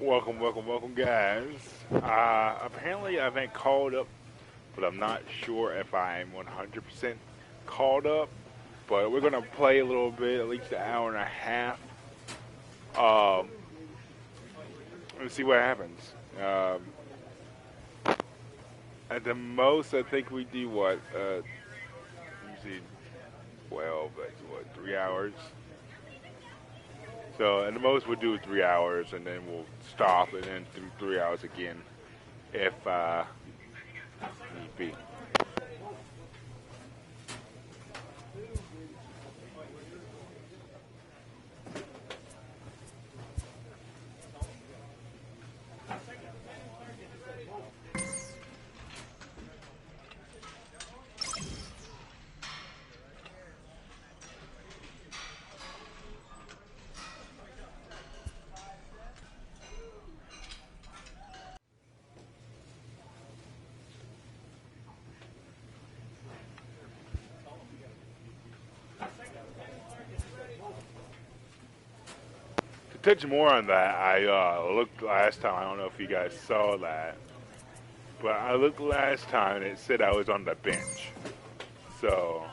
Welcome, guys. Apparently I've been called up, but I'm not sure if I'm 100% called up. But we're gonna play a little bit, at least an hour and a half. Um, let's see what happens. At the most, I think we do what? Usually 12. That's what, 3 hours. So at the most we'll do 3 hours, and then we'll stop, and then do 3 hours again, if need be. To touch more on that, I looked last time. I don't know if you guys saw that, but I looked last time and it said I was on the bench. So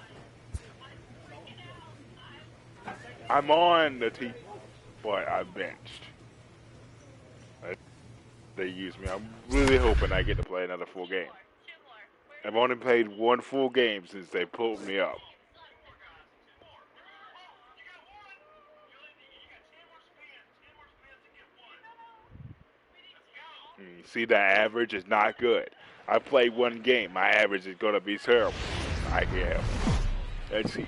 I'm on the team, but I benched. They used me. I'm really hoping I get to play another full game. I've only played one full game since they pulled me up. You see, that average is not good. I played one game. My average is going to be terrible. Let's see.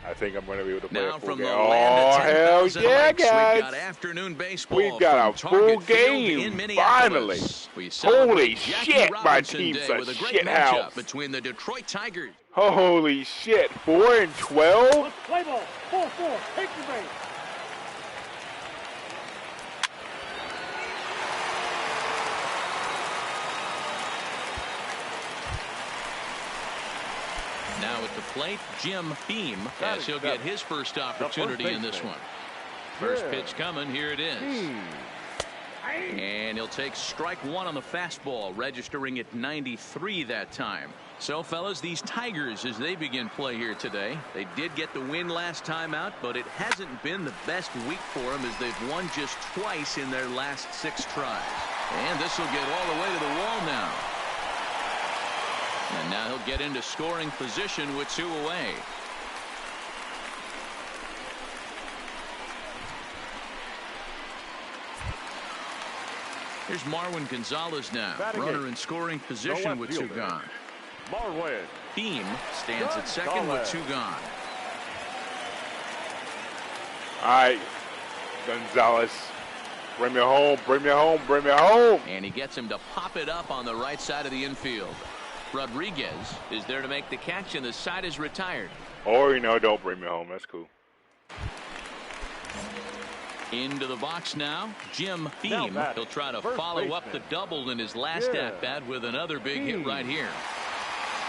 I think I'm going to be able to play a full game. Oh, hell yeah, guys. We've got afternoon baseball. We've got a full game, finally. Holy shit, my team's a shit house. Between the Detroit Tigers. Holy shit, 4-12? Play ball, 4-4, take the base. Now at the plate, Jim Beam, as he'll get his first opportunity in this one. First pitch coming, here it is. And he'll take strike one on the fastball, registering at 93 that time. So, fellas, these Tigers, as they begin play here today, they did get the win last time out, but it hasn't been the best week for them as they've won just twice in their last 6 tries. And this will get all the way to the wall now. And now he'll get into scoring position with 2 away. Here's Marwin Gonzalez now. Runner in scoring position with 2 gone. Marwin. Beam stands at second with 2 gone. All right, Gonzalez. Bring me home, bring me home, bring me home. And he gets him to pop it up on the right side of the infield. Rodriguez is there to make the catch, and the side is retired. Or, don't bring me home. That's cool. Into the box now, Jim Beam. He'll try to follow up the double in his last at-bat with another big hit right here.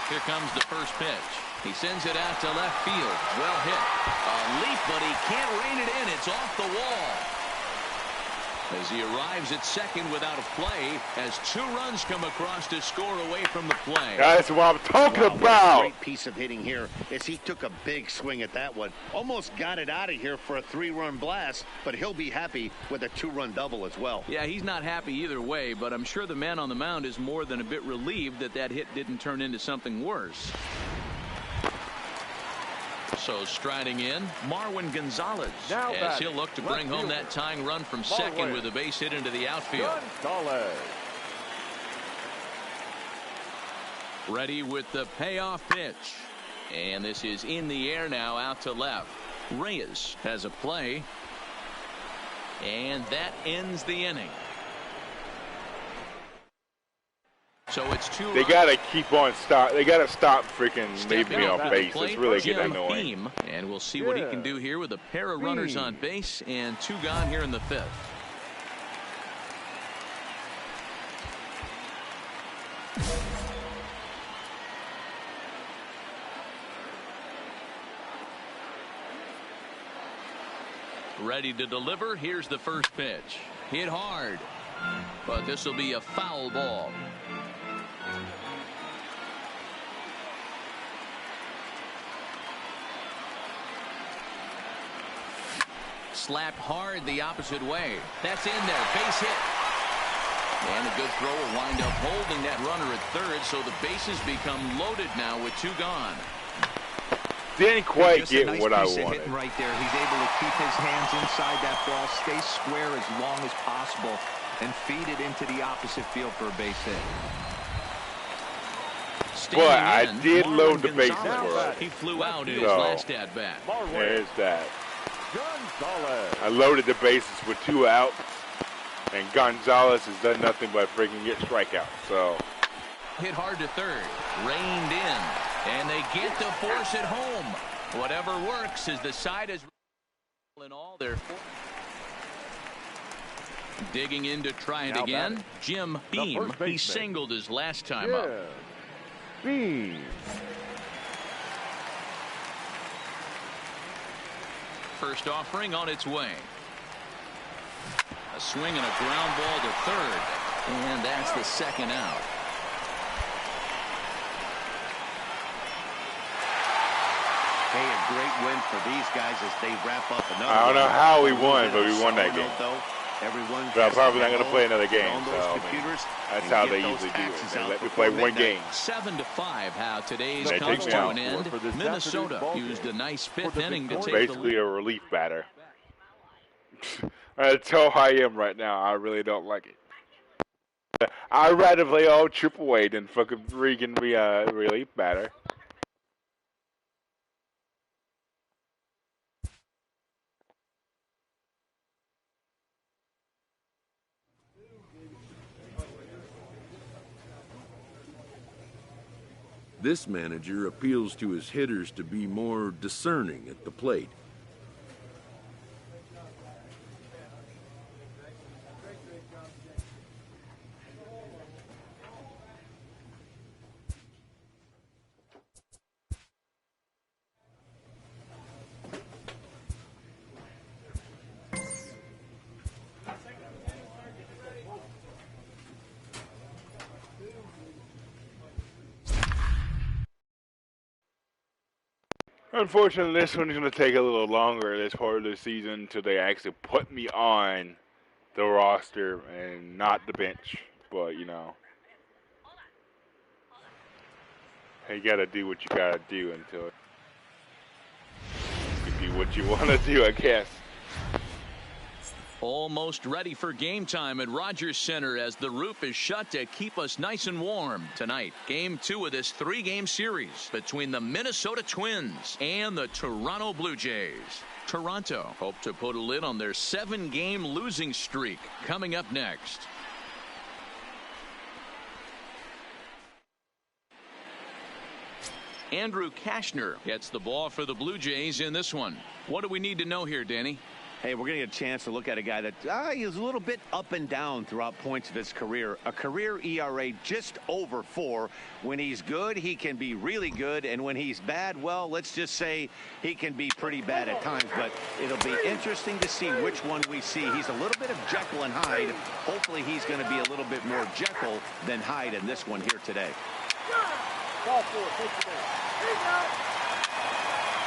Here comes the first pitch. He sends it out to left field. Well hit. A leap, but he can't rein it in. It's off the wall. As he arrives at second without a play, as 2 runs come across to score away from the play. That's what I'm talking about. Great piece of hitting here as he took a big swing at that one. Almost got it out of here for a 3-run blast, but he'll be happy with a 2-run double as well. Yeah, he's not happy either way, but I'm sure the man on the mound is more than a bit relieved that that hit didn't turn into something worse. So striding in, Marwin Gonzalez, as he'll look to bring home that tying run from second with a base hit into the outfield. Ready with the payoff pitch. And this is in the air now, out to left. Reyes has a play. And that ends the inning. So it's 2 They got to keep on stop. They got to stop freaking leaving me on base. It's really getting annoying. And we'll see what he can do here with a pair of runners on base and 2 gone here in the 5th. Ready to deliver. Here's the first pitch. Hit hard, but this will be a foul ball. Slapped hard the opposite way. That's in there. Base hit. And a good throw will wind up holding that runner at third, so the bases become loaded now with 2 gone. Didn't quite get nice what I piece of wanted. hitting right there. He's able to keep his hands inside that ball, stay square as long as possible, and feed it into the opposite field for a base hit. But I did load the bases for him. He flew out in his last at bat. There's that. Gonzalez. I loaded the bases with 2 outs, and Gonzalez has done nothing but freaking get strikeouts. So Hit hard to third, reined in, and they get to force it home. Whatever works as the side is in all their. Digging in to try it again. Jim Beam. He singled his last time up. Beam. First offering on its way. A swing and a ground ball to third. And that's the second out. Hey, a great win for these guys as they wrap up another. I don't know how we won, but we won that game. Everyone, But I'm probably not going to play another game. on So those I mean, computers that's and how get they those usually do it. taxes They out let me before play one midnight. game. 7-5. How today's They comes take me to out. an end. For this Minnesota afternoon's ball used a game. nice For fifth the inning to take victory. the Basically lead. a relief batter. That's how I am right now. I really don't like it. I'd rather play all AAA than fucking freaking be a relief batter. This manager appeals to his hitters to be more discerning at the plate. Unfortunately, this one's going to take a little longer this part of the season until they actually put me on the roster and not the bench. But, you know, you got to do what you got to do until you can do what you want to do, I guess. Almost ready for game time at Rogers Center as the roof is shut to keep us nice and warm. Tonight, game 2 of this 3-game series between the Minnesota Twins and the Toronto Blue Jays. Toronto hope to put a lid on their 7-game losing streak. Coming up next. Andrew Kashner gets the ball for the Blue Jays in this one. What do we need to know here, Danny? Hey, we're going to get a chance to look at a guy that he's a little bit up and down throughout points of his career. A career ERA just over 4. When he's good, he can be really good. And when he's bad, well, let's just say he can be pretty bad at times. But it'll be interesting to see which one we see. He's a little bit of Jekyll and Hyde. Hopefully he's going to be a little bit more Jekyll than Hyde in this one here today. Ball 4, take the base.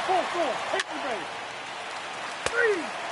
Ball 4, take the base. 3.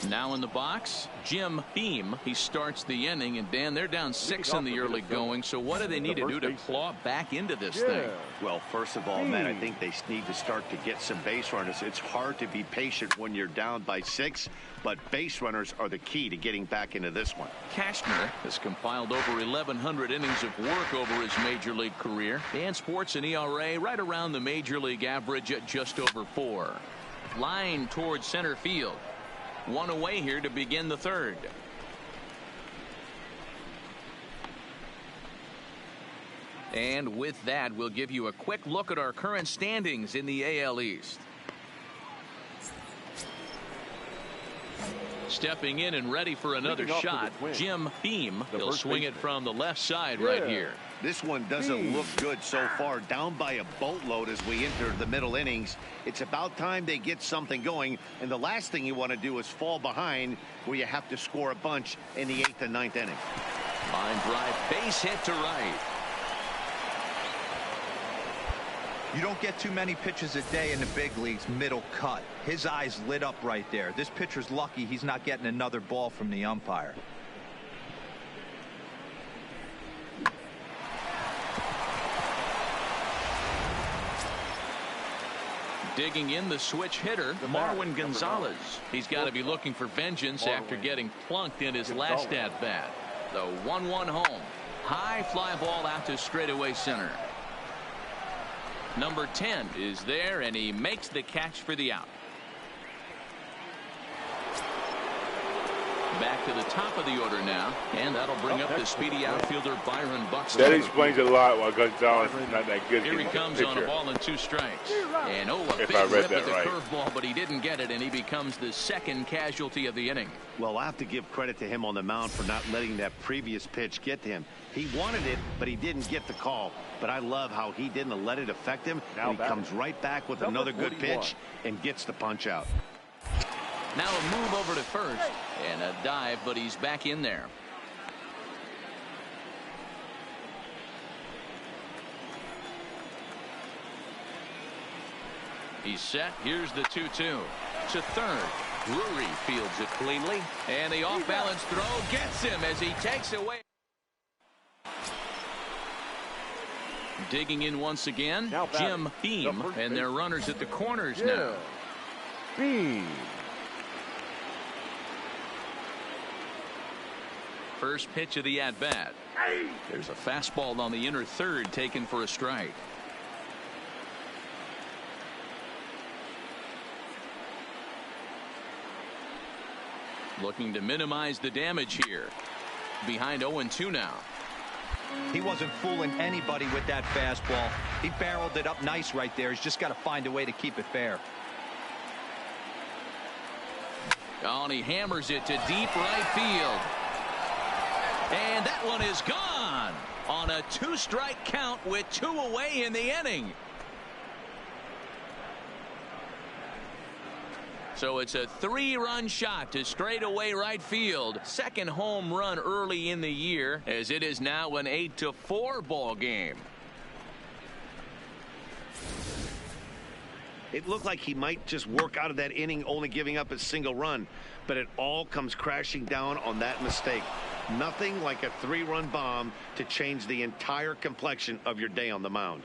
Now in the box, Jim Beam. He starts the inning, and Dan, they're down 6 in the early going. So what do they need to do to claw back into this thing? Well, first of all, Matt, I think they need to start to get some base runners. It's hard to be patient when you're down by 6, but base runners are the key to getting back into this one. Kashner has compiled over 1,100 innings of work over his major league career and sports an ERA right around the major league average at just over 4. Line towards center field. One away here to begin the third. And with that, we'll give you a quick look at our current standings in the AL East. Stepping in and ready for another shot, Jim Beam. He'll swing it from the left side right here. This one doesn't look good so far. Down by a boatload as we enter the middle innings. It's about time they get something going. And the last thing you want to do is fall behind where you have to score a bunch in the 8th and 9th inning. Line drive, base hit to right. You don't get too many pitches a day in the big leagues middle cut. His eyes lit up right there. This pitcher's lucky he's not getting another ball from the umpire. Digging in, the switch hitter, Marwin Gonzalez. He's got to be looking for vengeance after getting plunked in his last at-bat. The 1-1 home. High fly ball out to straightaway center. Number 10 is there, and he makes the catch for the out. Back to the top of the order now, and that'll bring up the speedy outfielder Byron Buxton. That explains a lot why Gonzalez is not that good. Here he comes on a ball and 2 strikes. And a big I read rip that at the right. curveball, but he didn't get it, and he becomes the second casualty of the inning. Well, I have to give credit to him on the mound for not letting that previous pitch get to him. He wanted it, but he didn't get the call. But I love how he didn't let it affect him. And he comes right back with another good pitch and gets the punch out. Now a move over to first and a dive, but he's back in there. He's set. Here's the 2-2 to third. Drury fields it cleanly, and the off-balance throw gets him as he takes away. Digging in once again, Jim Beam, and their runners at the corners now. Beam. First pitch of the at-bat. There's a fastball on the inner third taken for a strike. Looking to minimize the damage here. Behind 0-2 now. He wasn't fooling anybody with that fastball. He barreled it up nice right there. He's just got to find a way to keep it fair. Oh, and he hammers it to deep right field. And that one is gone on a 2-strike count with 2 away in the inning. So it's a 3-run shot to straightaway right field. Second home run early in the year, as it is now an 8-4 ball game. It looked like he might just work out of that inning, only giving up a single run, but it all comes crashing down on that mistake. Nothing like a 3-run bomb to change the entire complexion of your day on the mound.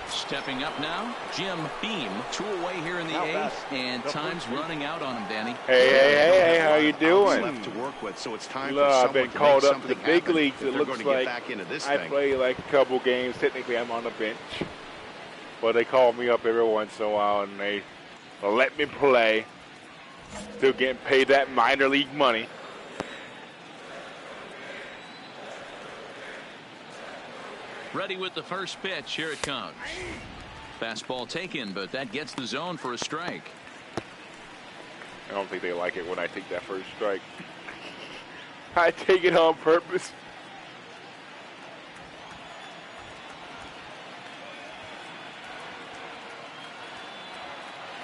Stepping up now, Jim Beam. 2 away here in the 8th, and time's running out on him, Danny. Hey, how you doing? Left to work with, so it's time Look, for I've someone been to called make up to the something big happen leagues. if It they're looks going to get like back into this I thing. play like a couple games. Technically, I'm on the bench. But they call me up every once in a while, and they let me play. Still getting paid that minor league money. Ready with the first pitch. Here it comes. Fastball taken, but that gets the zone for a strike. I don't think they like it when I take that first strike. I take it on purpose.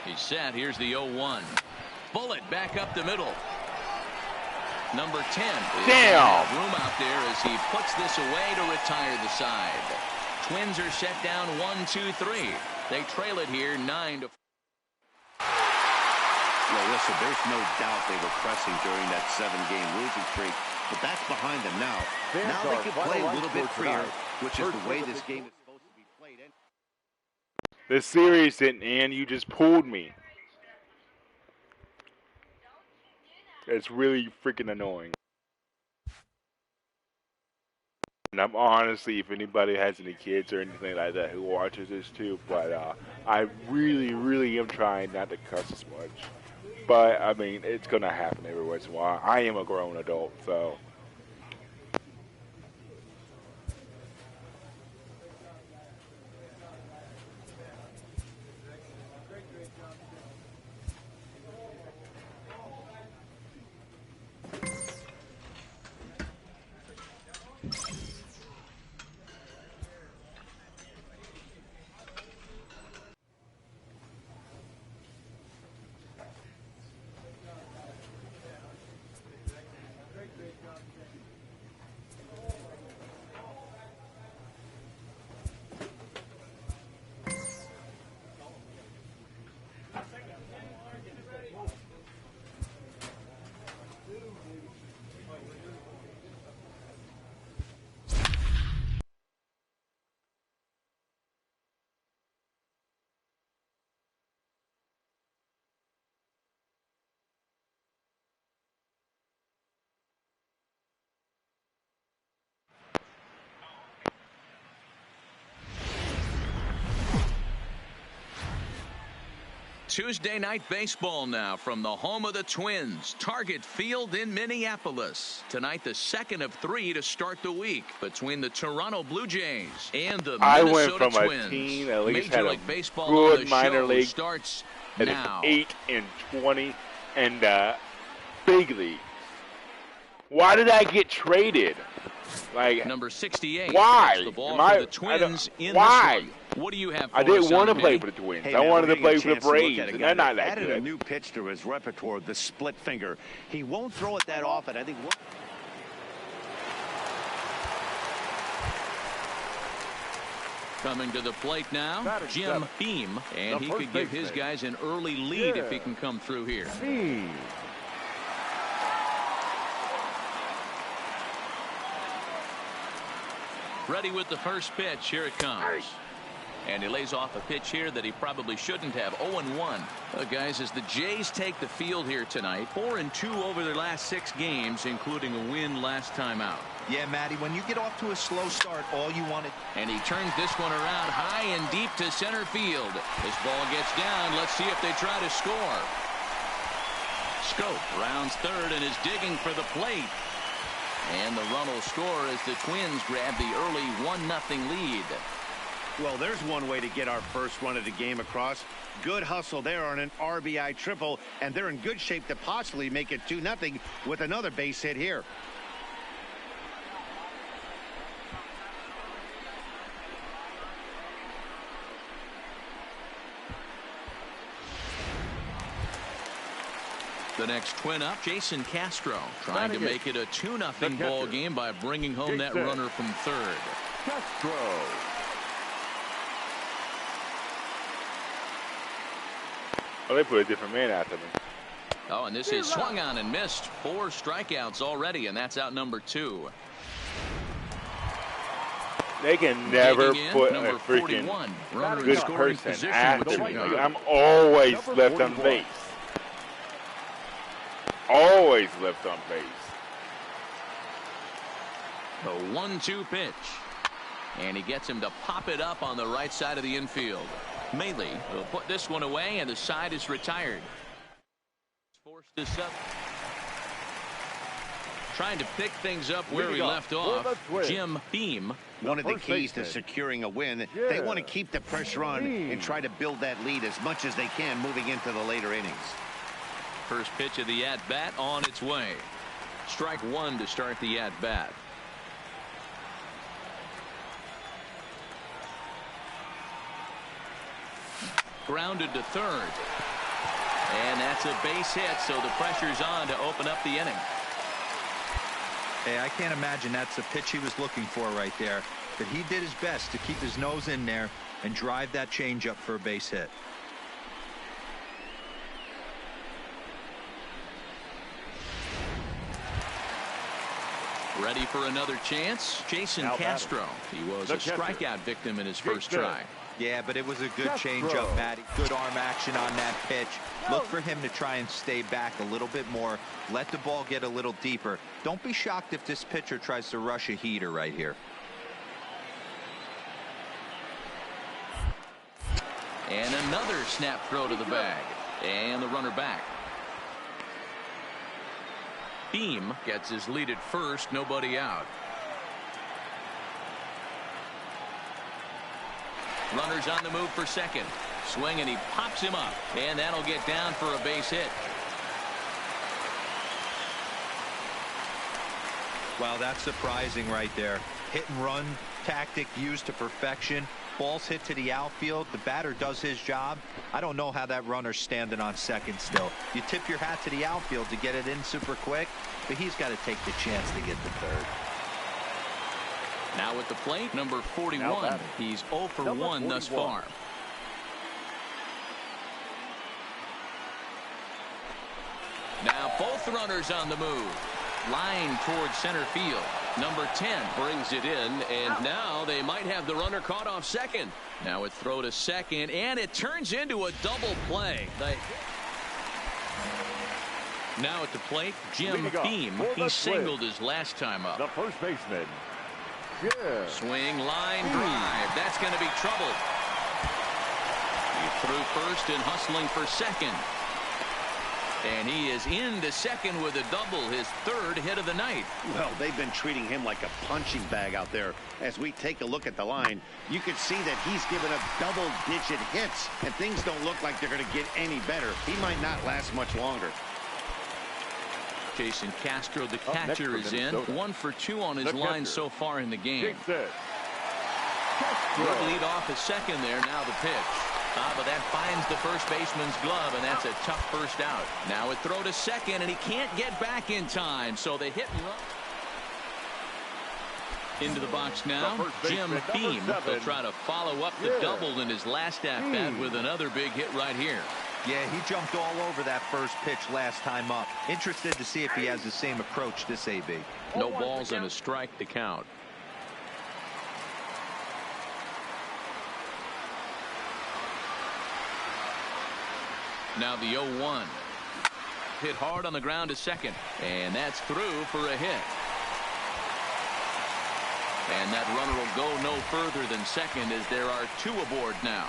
He's set. Here's the 0-1. Bullet back up the middle. Number 10. Damn. Room out there as he puts this away to retire the side. Twins are set down 1-2-3. They trail it here 9-4. Well, listen, there's no doubt they were pressing during that 7-game losing streak, but that's behind them now. Now they can play a little bit freer, which is the way this game is supposed to be played. The series didn't end. You just pulled me. It's really freaking annoying. And I'm honestly, if anybody has any kids or anything like that who watches this too, but I really am trying not to cuss as much. But, I mean, it's going to happen every once in a while. I am a grown adult, so. Tuesday Night Baseball now from the home of the Twins, Target Field in Minneapolis. Tonight, the second of 3 to start the week between the Toronto Blue Jays and the Minnesota Twins. I went from a team that at least Major had League a Baseball good on the minor show league starts and now. 8-20 and big league. Why did I get traded? Like number 68. Why? The ball for the Twins in why? This one. What do you have for I didn't us want to on, play Vinny? for the Twins. Hey, I man, wanted to play a for the chance to look Braves, at a and guy they're not that added good. a new pitch to his repertoire, the split finger. He won't throw it that often. I think. Coming to the plate now, Jim Beam, and he could give his guys an early lead if he can come through here. Ready with the first pitch. Here it comes. And he lays off a pitch here that he probably shouldn't have. 0-1. Guys, as the Jays take the field here tonight, 4-2 over their last 6 games, including a win last time out. Yeah, Matty, when you get off to a slow start, all you wanted. And he turns this one around high and deep to center field. This ball gets down. Let's see if they try to score. Scope rounds third and is digging for the plate. And the run will score as the Twins grab the early 1-0 lead. Well, there's one way to get our first run of the game across. Good hustle there on an RBI triple, and they're in good shape to possibly make it 2-0 with another base hit here. The next Twin up, Jason Castro, trying to make it a 2-0 ball game by bringing home that runner from third. Castro. Oh, they put a different man after me. Oh, and this is swung on and missed. 4 strikeouts already, and that's out number 2. They can never put a number freaking 41. Runner in good scoring person position after with me. two Like, guys. I'm always left on base. Always left on base. The 1-2 pitch. And he gets him to pop it up on the right side of the infield. Maley will put this one away, and the side is retired. Forced this up. Trying to pick things up where he left off. Jim Beam. One of the keys to securing a win, they want to keep the pressure on and try to build that lead as much as they can moving into the later innings. First pitch of the at-bat on its way. Strike 1 to start the at-bat. Grounded to third. And that's a base hit, so the pressure's on to open up the inning. Hey, I can't imagine that's the pitch he was looking for right there. But he did his best to keep his nose in there and drive that changeup for a base hit. Ready for another chance? Jason Castro. He was a strikeout victim in his first try. Yeah, but it was a good changeup, Matty. Good arm action on that pitch. Look for him to try and stay back a little bit more. Let the ball get a little deeper. Don't be shocked if this pitcher tries to rush a heater right here. And another snap throw to the bag. And the runner back. Beam gets his lead at first, nobody out. Runners on the move for second. Swing, and he pops him up. And that'll get down for a base hit. Wow, that's surprising right there. Hit and run tactic used to perfection. Ball's hit to the outfield. The batter does his job. I don't know how that runner's standing on second still. You tip your hat to the outfield to get it in super quick, but he's got to take the chance to get to third. Now at the plate, number 41. He's 0 for 1 thus far. Now both runners on the move. Line towards center field. Number 10 brings it in, and now they might have the runner caught off second. Now it throw to second, and it turns into a double play. Now at the plate, Jim Beam. He singled his last time up. The first baseman. Swing, line drive. That's going to be trouble. He through first and hustling for second. And he is into second with a double, his third hit of the night. Well, they've been treating him like a punching bag out there. As we take a look at the line, you can see that he's given up double-digit hits, and things don't look like they're going to get any better. He might not last much longer. Jason Castro, the catcher, is in. 1 for 2 on his line so far in the game. Good lead off his second there. Now the pitch. But that finds the first baseman's glove, and that's a tough first out. Now a throw to second, and he can't get back in time. So they hit and run. Into the box now, Jim Beam. He'll try to follow up the double in his last at-bat with another big hit right here. Yeah, he jumped all over that first pitch last time up. Interested to see if he has the same approach this AB. No balls and a strike to count. Now the 0-1. Hit hard on the ground to second. And that's through for a hit. And that runner will go no further than second as there are 2 aboard now.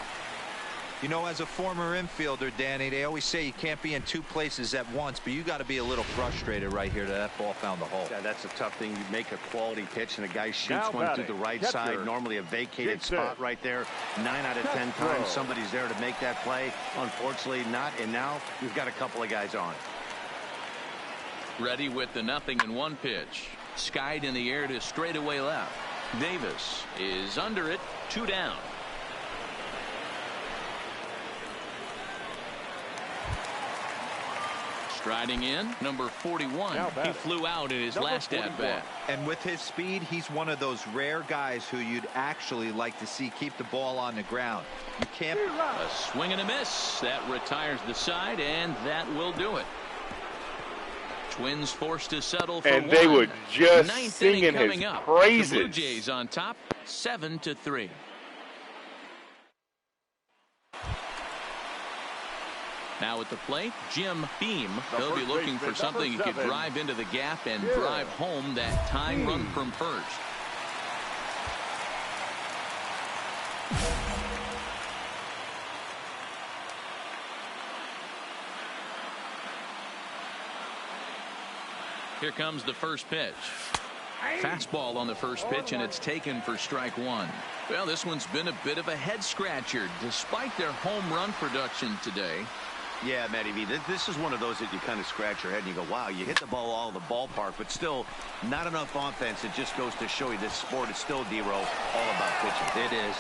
You know, as a former infielder, Danny, they always say you can't be in 2 places at once, but you got to be a little frustrated right here that ball found the hole. Yeah, that's a tough thing. You make a quality pitch and a guy shoots one through the right side, normally a vacated spot right there. 9 out of 10 times somebody's there to make that play. Unfortunately not, and now we've got a couple of guys on. Ready with the 0-1 pitch. Skied in the air to straightaway left. Davis is under it, 2 down. Striding in, number 41. He flew out in his last at-bat. And with his speed, he's one of those rare guys who you'd actually like to see keep the ball on the ground. You can't. A swing and a miss. That retires the side, and that will do it. Twins forced to settle for and one. They were just 9th singing coming his up. praises. The Blue Jays on top, 7-3. Now at the plate, Jim Beam. He'll be looking for something he could drive into the gap and drive home that tying run from first. Here comes the first pitch. Fastball on the first pitch, and it's taken for strike 1. Well, this one's been a bit of a head scratcher despite their home run production today. Yeah, Matty V, this is one of those that you kind of scratch your head and you go, wow, you hit the ball all the ballpark, but still not enough offense. It just goes to show you this sport is still, D-Row, all about pitching. It is.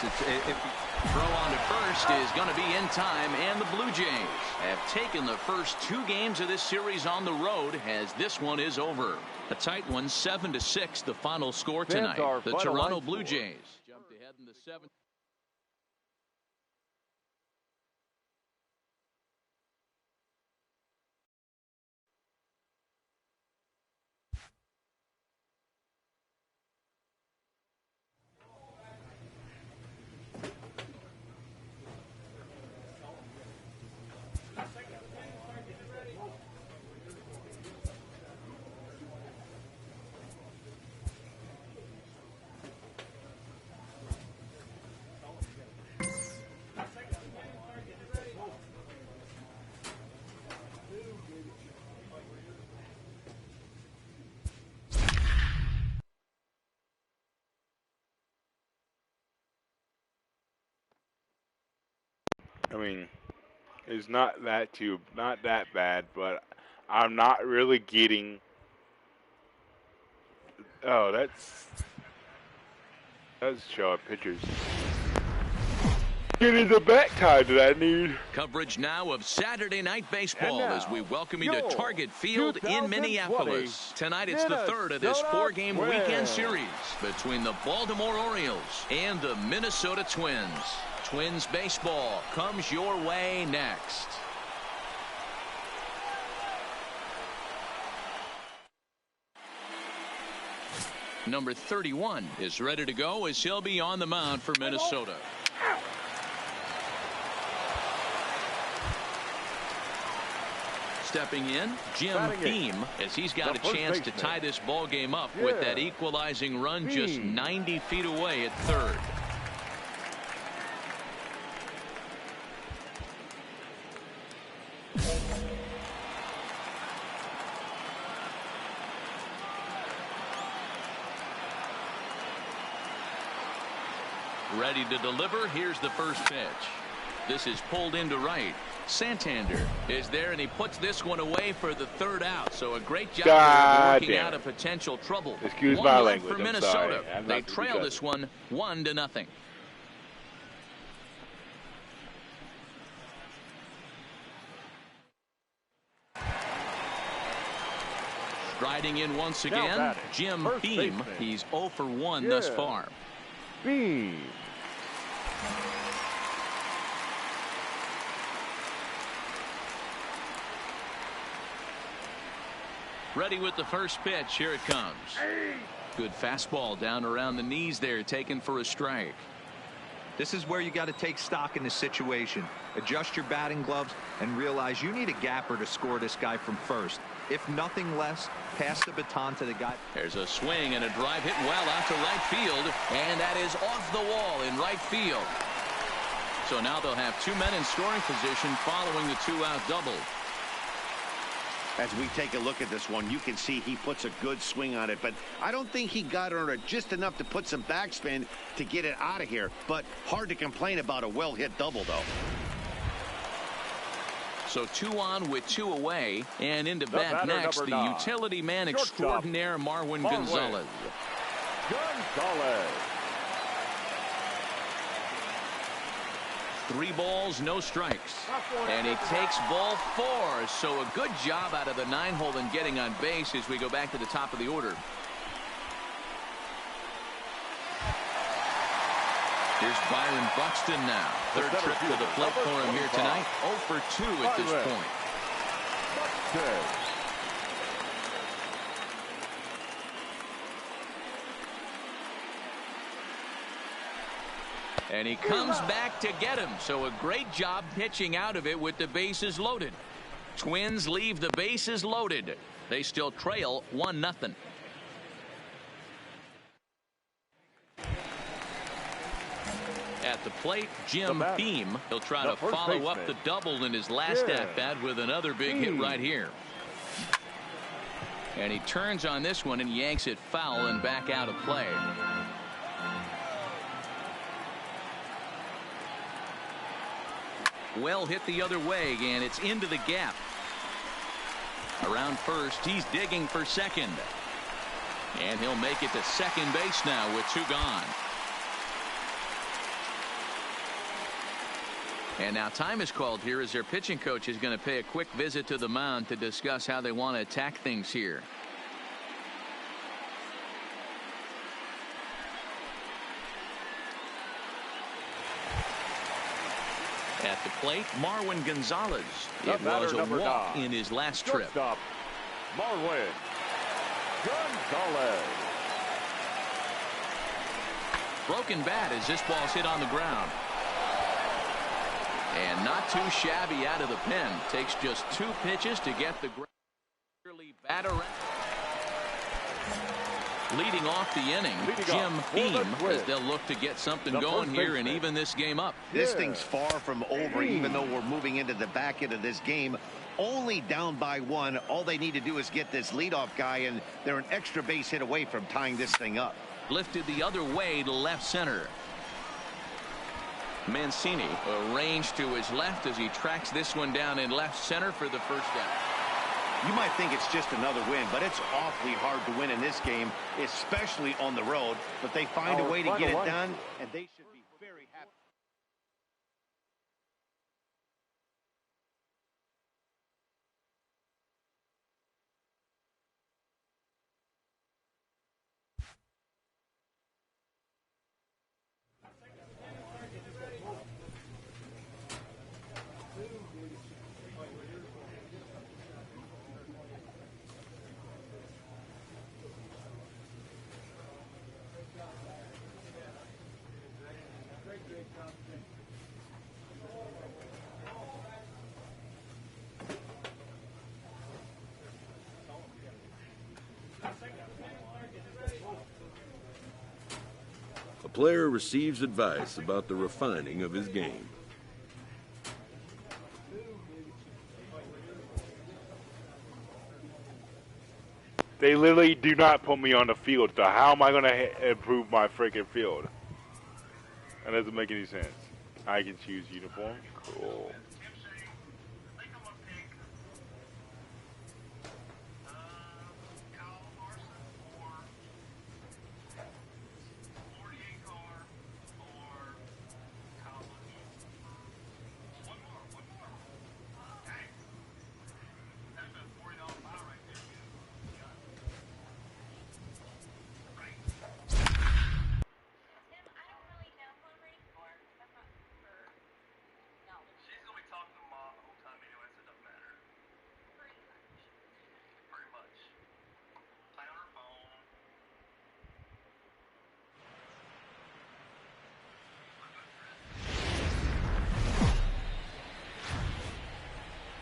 Throw on to first is going to be in time, and the Blue Jays have taken the first 2 games of this series on the road as this one is over. A tight one, 7-6, the final score tonight. The Toronto Blue Jays jumped ahead in the 7th. I mean, it's not that bad, but I'm not really getting. Oh, that's showing pictures. Getting the back tie that I need. Coverage now of Saturday Night Baseball as we welcome you to Target Field in Minneapolis. Tonight it's the 3rd of this 4-game weekend series between the Baltimore Orioles and the Minnesota Twins. Twins baseball comes your way next. Number 31 is ready to go as he'll be on the mound for Minnesota. Stepping in, Jim Beam, as he's got a chance to tie this ball game up with that equalizing run just 90 feet away at third. Ready to deliver. Here's the first pitch. This is pulled into right. Santander is there, and he puts this one away for the third out. So a great job of working out a potential trouble. Excuse my language. For Minnesota. They trail this one 1-0. Striding in once again, Jim Beam. He's 0 for 1 thus far. Beam. Ready with the first pitch. Here it comes. Good fastball down around the knees there, taken for a strike. This is where you got to take stock in the situation. Adjust your batting gloves and realize you need a gapper to score this guy from first. If nothing less, pass the baton to the guy. There's a swing and a drive hit well out to right field, and that is off the wall in right field. So now they'll have 2 men in scoring position following the 2-out double. As we take a look at this one, you can see he puts a good swing on it, but I don't think he got on it just enough to put some backspin to get it out of here. But hard to complain about a well-hit double, though. So 2 on with 2 away, and into bat next, the utility man extraordinaire, Marwin Gonzalez. Gonzalez. 3 balls, no strikes. And he takes ball 4. So a good job out of the 9-hole in getting on base as we go back to the top of the order. Here's Byron Buxton now. Third trip to the plate for him here tonight. 0 for 2 at this point. Buxton. And he comes back to get him. So a great job pitching out of it with the bases loaded. Twins leave the bases loaded. They still trail 1-0. At the plate, Jim Beam. He'll try to follow up the double in his last at-bat with another big hit right here. And he turns on this one and yanks it foul and back out of play. Well hit the other way, and it's into the gap. Around first, he's digging for second. And he'll make it to second base now with 2 gone. And now time is called here as their pitching coach is going to pay a quick visit to the mound to discuss how they want to attack things here. At the plate, Marwin Gonzalez. It was a walk in his last trip. Marwin Gonzalez. Broken bat as this ball's hit on the ground. And not too shabby out of the pen. Takes just 2 pitches to get the batter. Leading off the inning, Jim Beam, as they'll look to get something going here and even this game up. This thing's far from over, even though we're moving into the back end of this game. Only down by 1. All they need to do is get this leadoff guy, and they're an extra base hit away from tying this thing up. Lifted the other way to left center. Mancini arranged to his left as he tracks this one down in left center for the first out. You might think it's just another win, but it's awfully hard to win in this game, especially on the road. But they find a way to get it done, and they should be very happy. A player receives advice about the refining of his game. They literally do not put me on the field, so how am I going to improve my freaking field? That doesn't make any sense. I can choose uniform. Cool.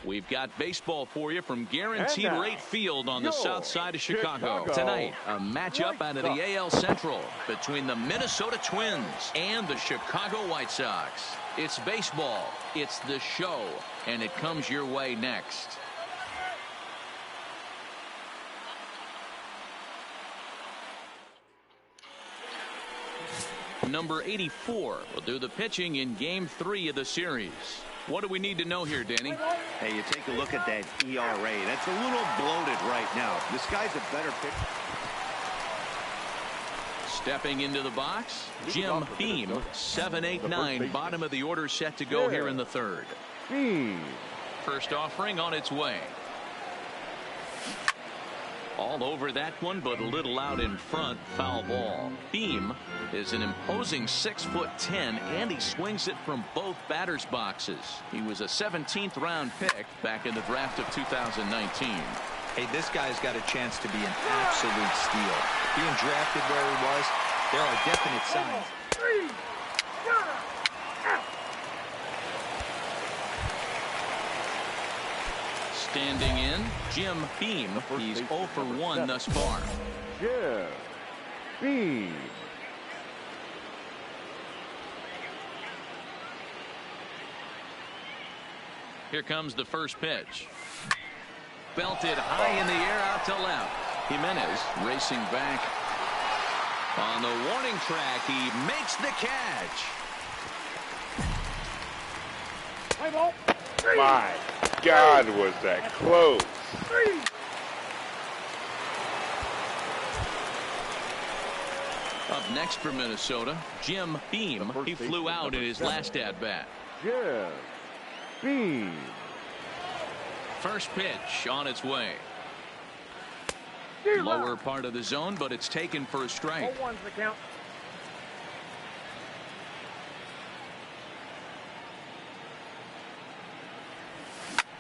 We've got baseball for you from Guaranteed Rate Field on the south side of Chicago. Tonight, a matchup out of the AL Central between the Minnesota Twins and the Chicago White Sox. It's baseball, it's the show, and it comes your way next. Number 84 will do the pitching in Game 3 of the series. What do we need to know here, Danny? Hey, you take a look at that ERA. That's a little bloated right now. This guy's a better pitcher. Stepping into the box, Jim Beam, 7-8-9, bottom of the order set to go here in the third. First offering on its way. All over that one, but a little out in front. Foul ball. Beam is an imposing 6'10", and he swings it from both batters' boxes. He was a 17th round pick back in the draft of 2019. Hey, this guy's got a chance to be an absolute steal. Being drafted where he was, there are definite signs. Standing in, Jim Beam. He's 0 for 1 thus far. Jim Beam. Here comes the first pitch. Belted high in the air out to left. Jimenez racing back. On the warning track, he makes the catch. My God, was that close. Up next for Minnesota, Jim Beam. He flew out in his last at-bat. Jim Beam. First pitch on its way. Lower part of the zone, but it's taken for a strike.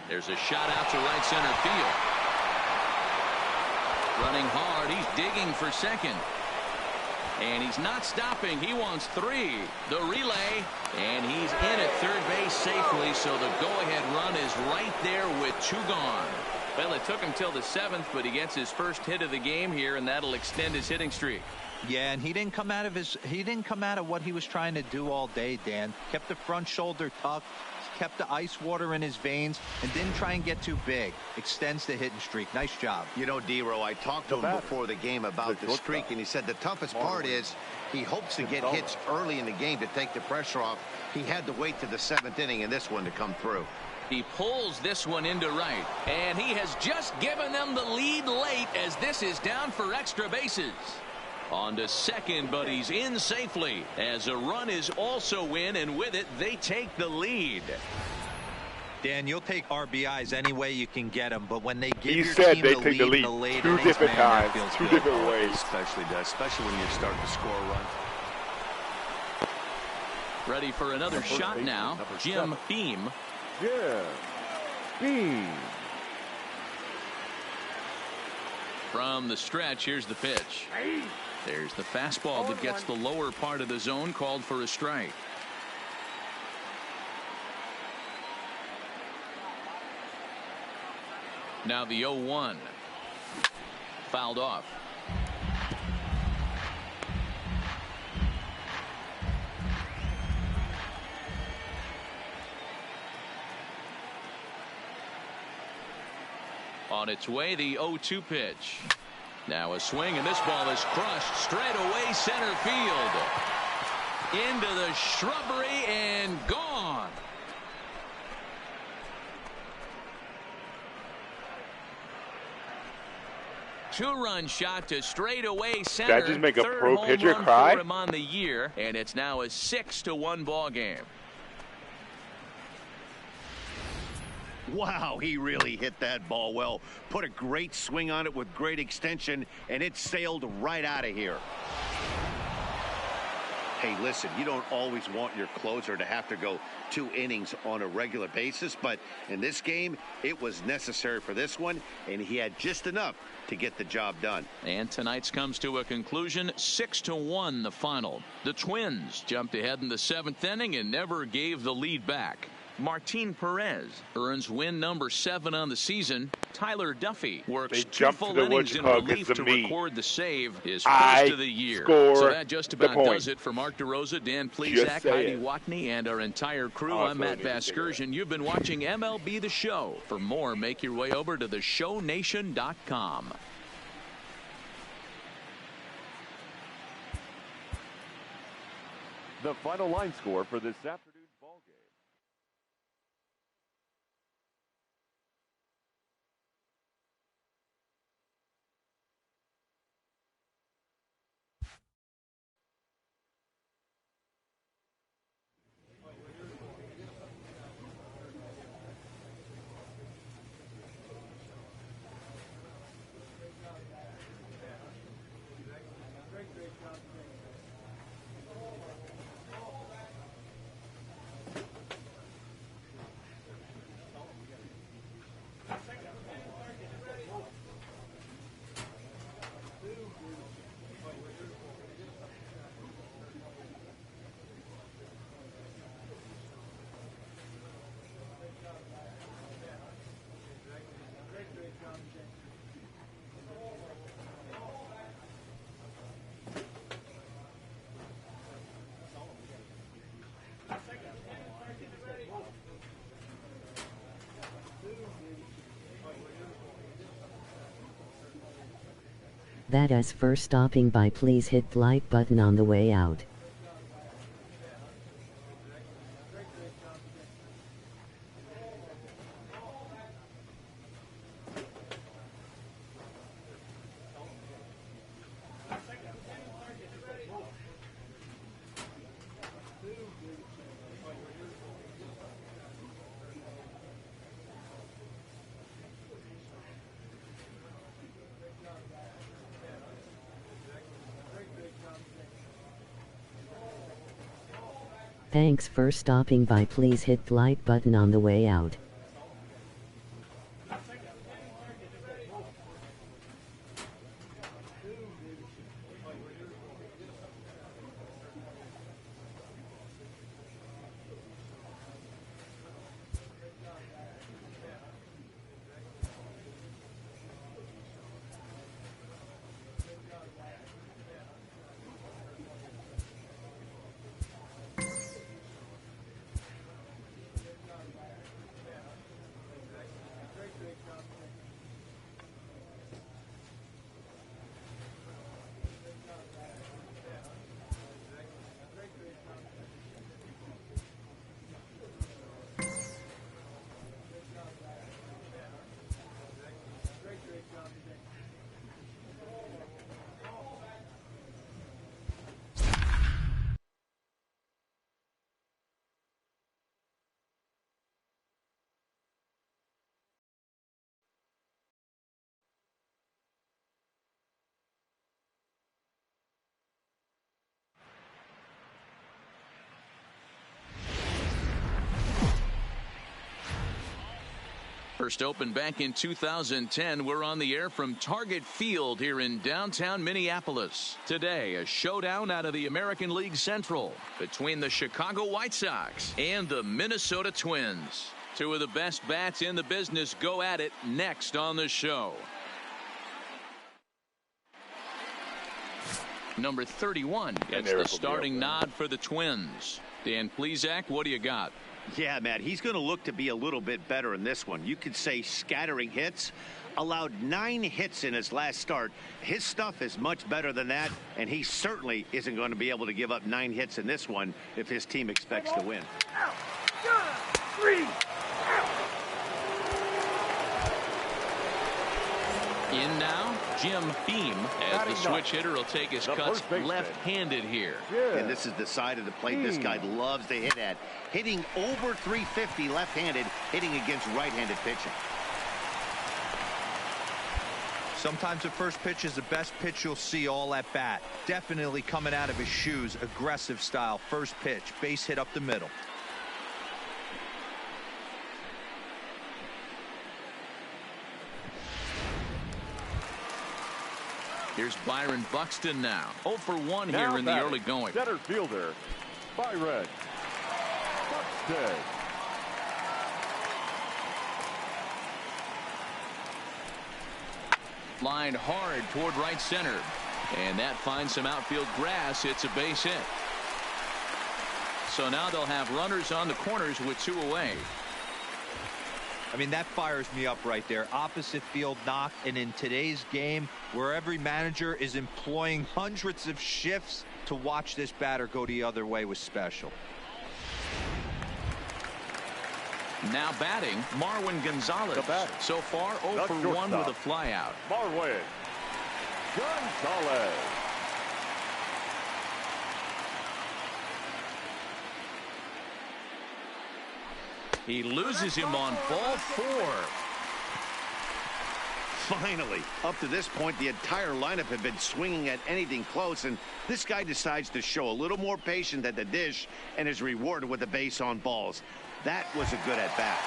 There's a shot out to right center field. Running hard, he's digging for second. And he's not stopping. He wants 3. The relay, and he's in at third base safely, so the go-ahead run is right there with 2 gone. Well, it took him till the 7th, but he gets his first hit of the game here, and that'll extend his hitting streak. Yeah, and he didn't come out of what he was trying to do all day, Dan. Kept the front shoulder tucked, kept the ice water in his veins, and didn't try and get too big. Extends the hitting streak. Nice job. You know, D-Row, I talked to him before the game about the streak, and he said the toughest part is he hopes to get hits early in the game to take the pressure off. He had to wait to the 7th inning in this one to come through. He pulls this one into right, and he has just given them the lead late as this is down for extra bases. On to second, but he's in safely as a run is also in, and with it they take the lead. Dan, you'll take RBIs any way you can get them, but when they give He your said team they the take the lead in lead the late 2 innings, different man, that times, feels 2 good. different ways. Especially when you're starting to score a run. Ready for another shot now. Jim Beam. Jim Beam. From the stretch, here's the pitch. There's the fastball that gets the lower part of the zone, called for a strike. Now the 0-1. Fouled off. On its way, the 0-2 pitch. Now a swing, and this ball is crushed straight away center field. into the shrubbery and gone. Two-run shot to straightaway center. Did that just make a Third pro home pitcher run cry? for him on the year, and it's now a 6-1 ball game. Wow, he really hit that ball well. Put a great swing on it with great extension, and it sailed right out of here. Hey, listen, you don't always want your closer to have to go 2 innings on a regular basis, but in this game, it was necessary for this one, and he had just enough to get the job done. And tonight's comes to a conclusion, 6-1 the final. The Twins jumped ahead in the 7th inning and never gave the lead back. Martin Perez earns win number 7 on the season. Tyler Duffy works 2 full innings in relief to record the save, his first of the year. So that just about does it for Mark DeRosa, Dan Plesac, Heidi Watney, and our entire crew. I'm Matt Vasgersian. You've been watching MLB The Show. For more, make your way over to theshownation.com. The final line score for this afternoon. That is for stopping by. Please hit the like button on the way out. Thanks for stopping by. Please hit the like button on the way out. First opened back in 2010. We're on the air from Target Field here in downtown Minneapolis. Today, a showdown out of the American League Central between the Chicago White Sox and the Minnesota Twins. Two of the best bats in the business go at it next on the show. Number 31 gets the starting nod for the Twins. Dan Plesac, what do you got? Yeah, Matt, he's going to look to be a little bit better in this one. You could say scattering hits. Allowed 9 hits in his last start. His stuff is much better than that, and he certainly isn't going to be able to give up 9 hits in this one if his team expects to win. In now, Jim Beam, as the switch hitter will take his cuts left-handed here. And this is the side of the plate this guy loves to hit at. Hitting over 350 left-handed, hitting against right-handed pitching. Sometimes the first pitch is the best pitch you'll see all at bat. Definitely coming out of his shoes, aggressive style. First pitch, base hit up the middle. Here's Byron Buxton now. 0 for 1 here in the early going. Center fielder, Byron Buxton. Lined hard toward right center. And that finds some outfield grass. It's a base hit. So now they'll have runners on the corners with 2 away. I mean, that fires me up right there. Opposite field knock. And in today's game, where every manager is employing hundreds of shifts to watch this batter go the other way was special. Now batting, Marwin Gonzalez. So far, 0 for 1 with a flyout. Marwin Gonzalez. He loses him on ball 4. Finally, up to this point, the entire lineup had been swinging at anything close, and this guy decides to show a little more patience at the dish and is rewarded with a base on balls. That was a good at-bat.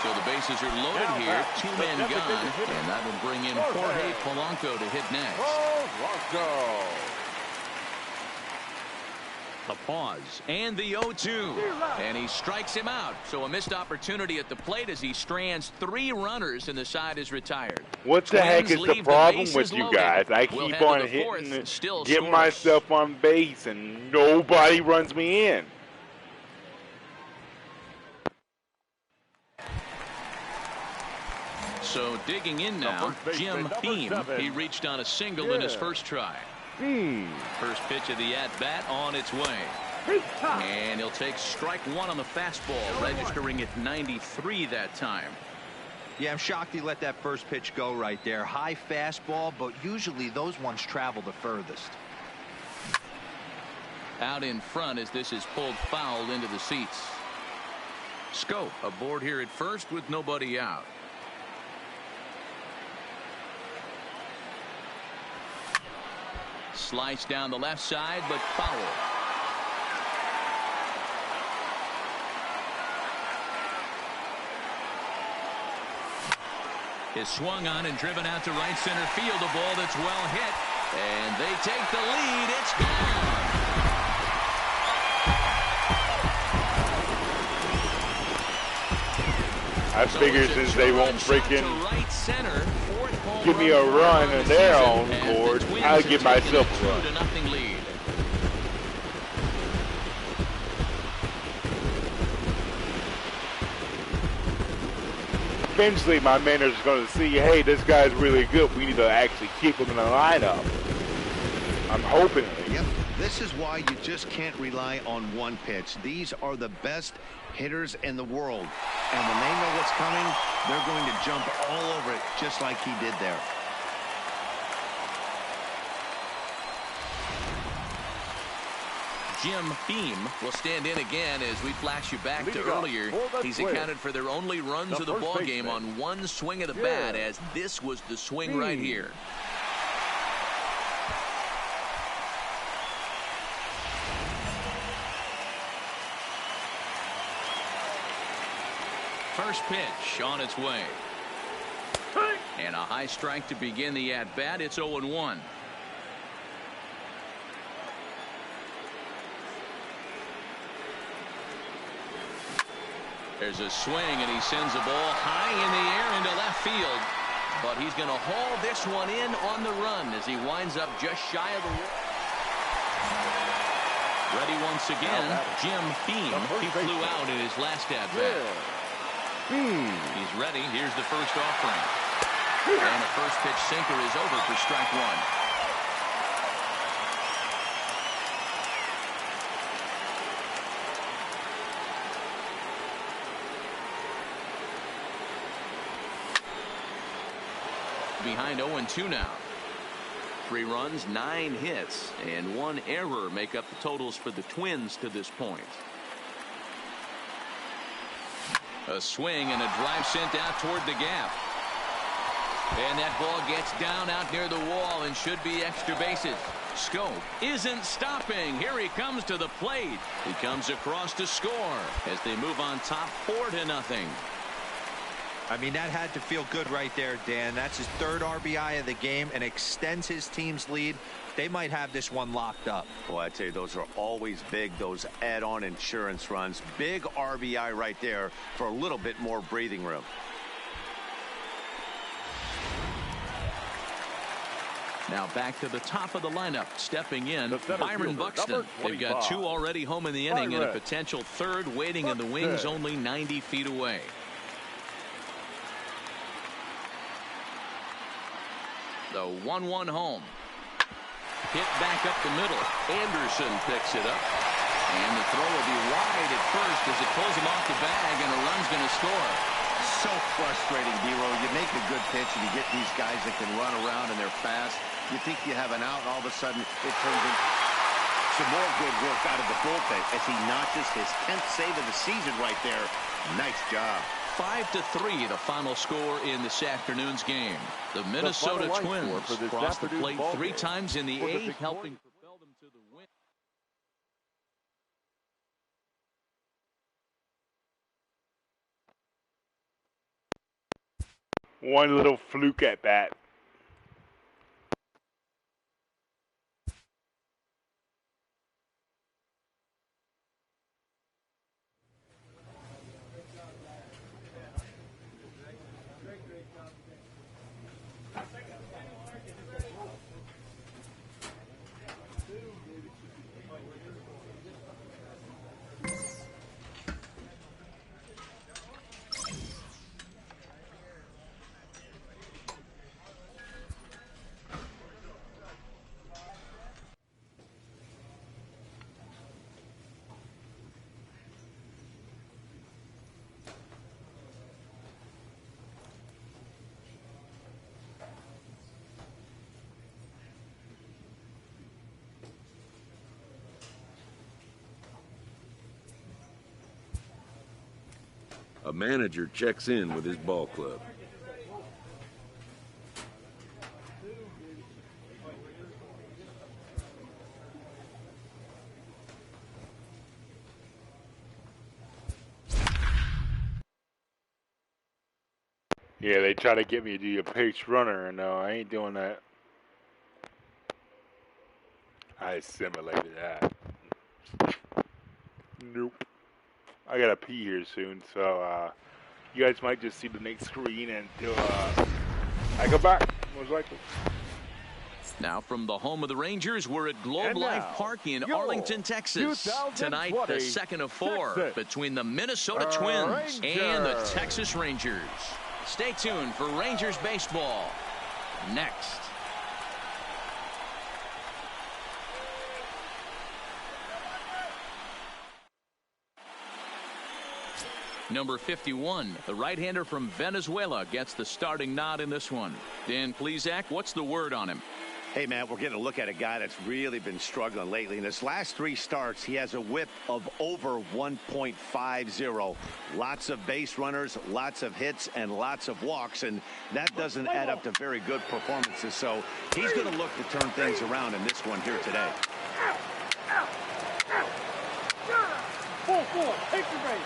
So the bases are loaded here. 2 men gone. And that will bring in Jorge Polanco to hit next. Polanco. A pause. And the 0-2. And he strikes him out. So a missed opportunity at the plate as he strands 3 runners and the side is retired. What the heck is the problem with you guys? I keep on hitting and get myself on base and nobody runs me in. So digging in now, Jim Beam. He reached on a single in his first try. First pitch of the at-bat on its way. And he'll take strike 1 on the fastball, registering at 93 that time. Yeah, I'm shocked he let that first pitch go right there. High fastball, but usually those ones travel the furthest. Out in front as this is pulled foul into the seats. Scope aboard here at first with nobody out. Slice down the left side, but foul. Is swung on and driven out to right center field. A ball that's well hit. And they take the lead. It's gone. I figure since they won't freaking right center, give me a run in their own court, I'll give myself a run. 2-0 lead. Eventually, my manager's going to see, hey, this guy's really good. We need to actually keep him in the lineup. I'm hoping. Yep, this is why you just can't rely on one pitch. These are the best hitters in the world. And when they know what's coming, they're going to jump all over it just like he did there. Jim Beam will stand in again as we flash you back to earlier. He's accounted for their only runs of the ball game on 1 swing of the bat, as this was the swing right here. First pitch on its way. And a high strike to begin the at-bat. It's 0-1. There's a swing, and he sends a ball high in the air into left field. But he's going to haul this one in on the run as he winds up just shy of the wall. Ready once again, Jim Beam. He flew out in his last at-bat. He's ready. Here's the first offering. And a first pitch sinker is over for strike one. Behind 0-2 now. 3 runs, 9 hits, and 1 error make up the totals for the Twins to this point. A swing and a drive sent out toward the gap. And that ball gets down out near the wall and should be extra bases. Scope isn't stopping. Here he comes to the plate. He comes across to score as they move on top 4-0. I mean, that had to feel good right there, Dan. That's his 3rd RBI of the game and extends his team's lead. They might have this one locked up. Well, I'd say those are always big, those add-on insurance runs. Big RBI right there for a little bit more breathing room. Now back to the top of the lineup. Stepping in, Byron Buxton. They've got 2 already home in the inning and a potential 3rd waiting in the wings only 90 feet away. The 1-1 home. Hit back up the middle. Anderson picks it up. And the throw will be wide at first as it pulls him off the bag, and a run's going to score. So frustrating, D-Row. You make a good pitch and you get these guys that can run around and they're fast. You think you have an out, and all of a sudden it turns into some more good work out of the bullpen as he notches his 10th save of the season right there. Nice job. 5-3 the final score in this afternoon's game. The Minnesota Twins crossed the plate 3 times in the 8th, helping propel them to the win. One little fluke at bat. A manager checks in with his ball club. Yeah, they try to get me to be a pitch runner, and no, I ain't doing that. I assimilated that. Nope. I gotta pee here soon, so you guys might just see the next screen until I go back, most likely. Now from the home of the Rangers, we're at Globe Life Park in Arlington, Texas. Tonight, the second of 4 between the Minnesota Twins and the Texas Rangers. Stay tuned for Rangers baseball next. Number 51, the right-hander from Venezuela, gets the starting nod in this one. Dan Plesac, what's the word on him? Hey, man, we're getting a look at a guy that's really been struggling lately. In his last 3 starts, he has a whip of over 1.50. Lots of base runners, lots of hits, and lots of walks, and that doesn't add up to very good performances. So he's going to look to turn things around in this one here today. Full, take the base.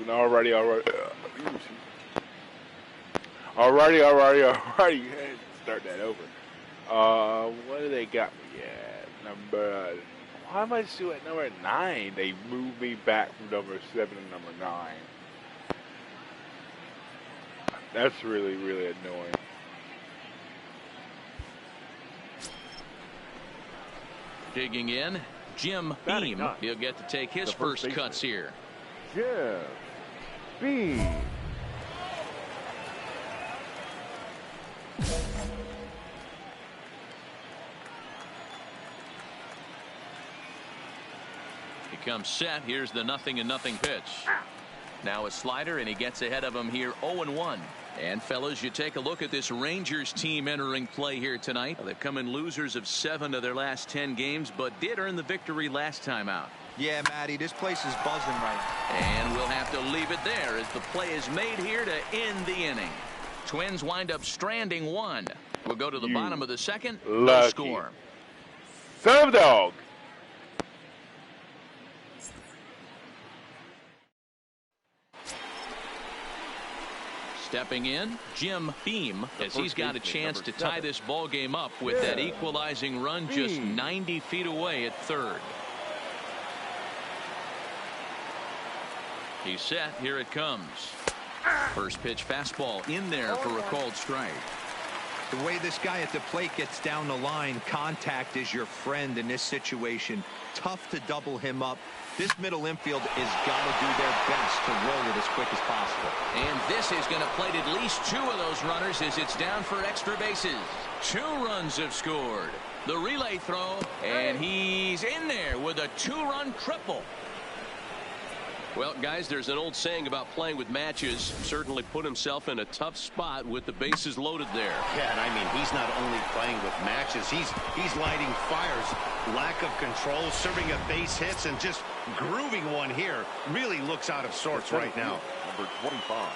Alrighty. Start that over. What do they got me at? Number. Why am I still at number 9? They moved me back from number 7 to number 9. That's really, really annoying. Digging in, Jim Beam. He'll get to take his first cuts here. Jim Beam. He comes set. Here's the 0-0 pitch. Now a slider, and he gets ahead of him here 0-1. And fellas, you take a look at this Rangers team entering play here tonight. They've come in losers of 7 of their last 10 games, but did earn the victory last time out. Yeah, Matty, this place is buzzing right now. And we'll have to leave it there as the play is made here to end the inning. Twins wind up stranding 1. We'll go to the bottom of the second. No score. Son of a dog. Stepping in, Jim Beam, as he's got a chance to tie this ball game up with that equalizing run just 90 feet away at third. He's set. Here it comes. First pitch fastball in there for a called strike. The way this guy at the plate gets down the line, contact is your friend in this situation. Tough to double him up. This middle infield has got to do their best to roll it as quick as possible. And this is going to plate at least 2 of those runners as it's down for extra bases. 2 runs have scored. The relay throw, and he's in there with a 2-run triple. Well, guys, there's an old saying about playing with matches. Certainly put himself in a tough spot with the bases loaded there. Yeah, and I mean, he's not only playing with matches, he's lighting fires. Lack of control, serving up base hits, and just grooving one here. Really looks out of sorts right now. Number 25.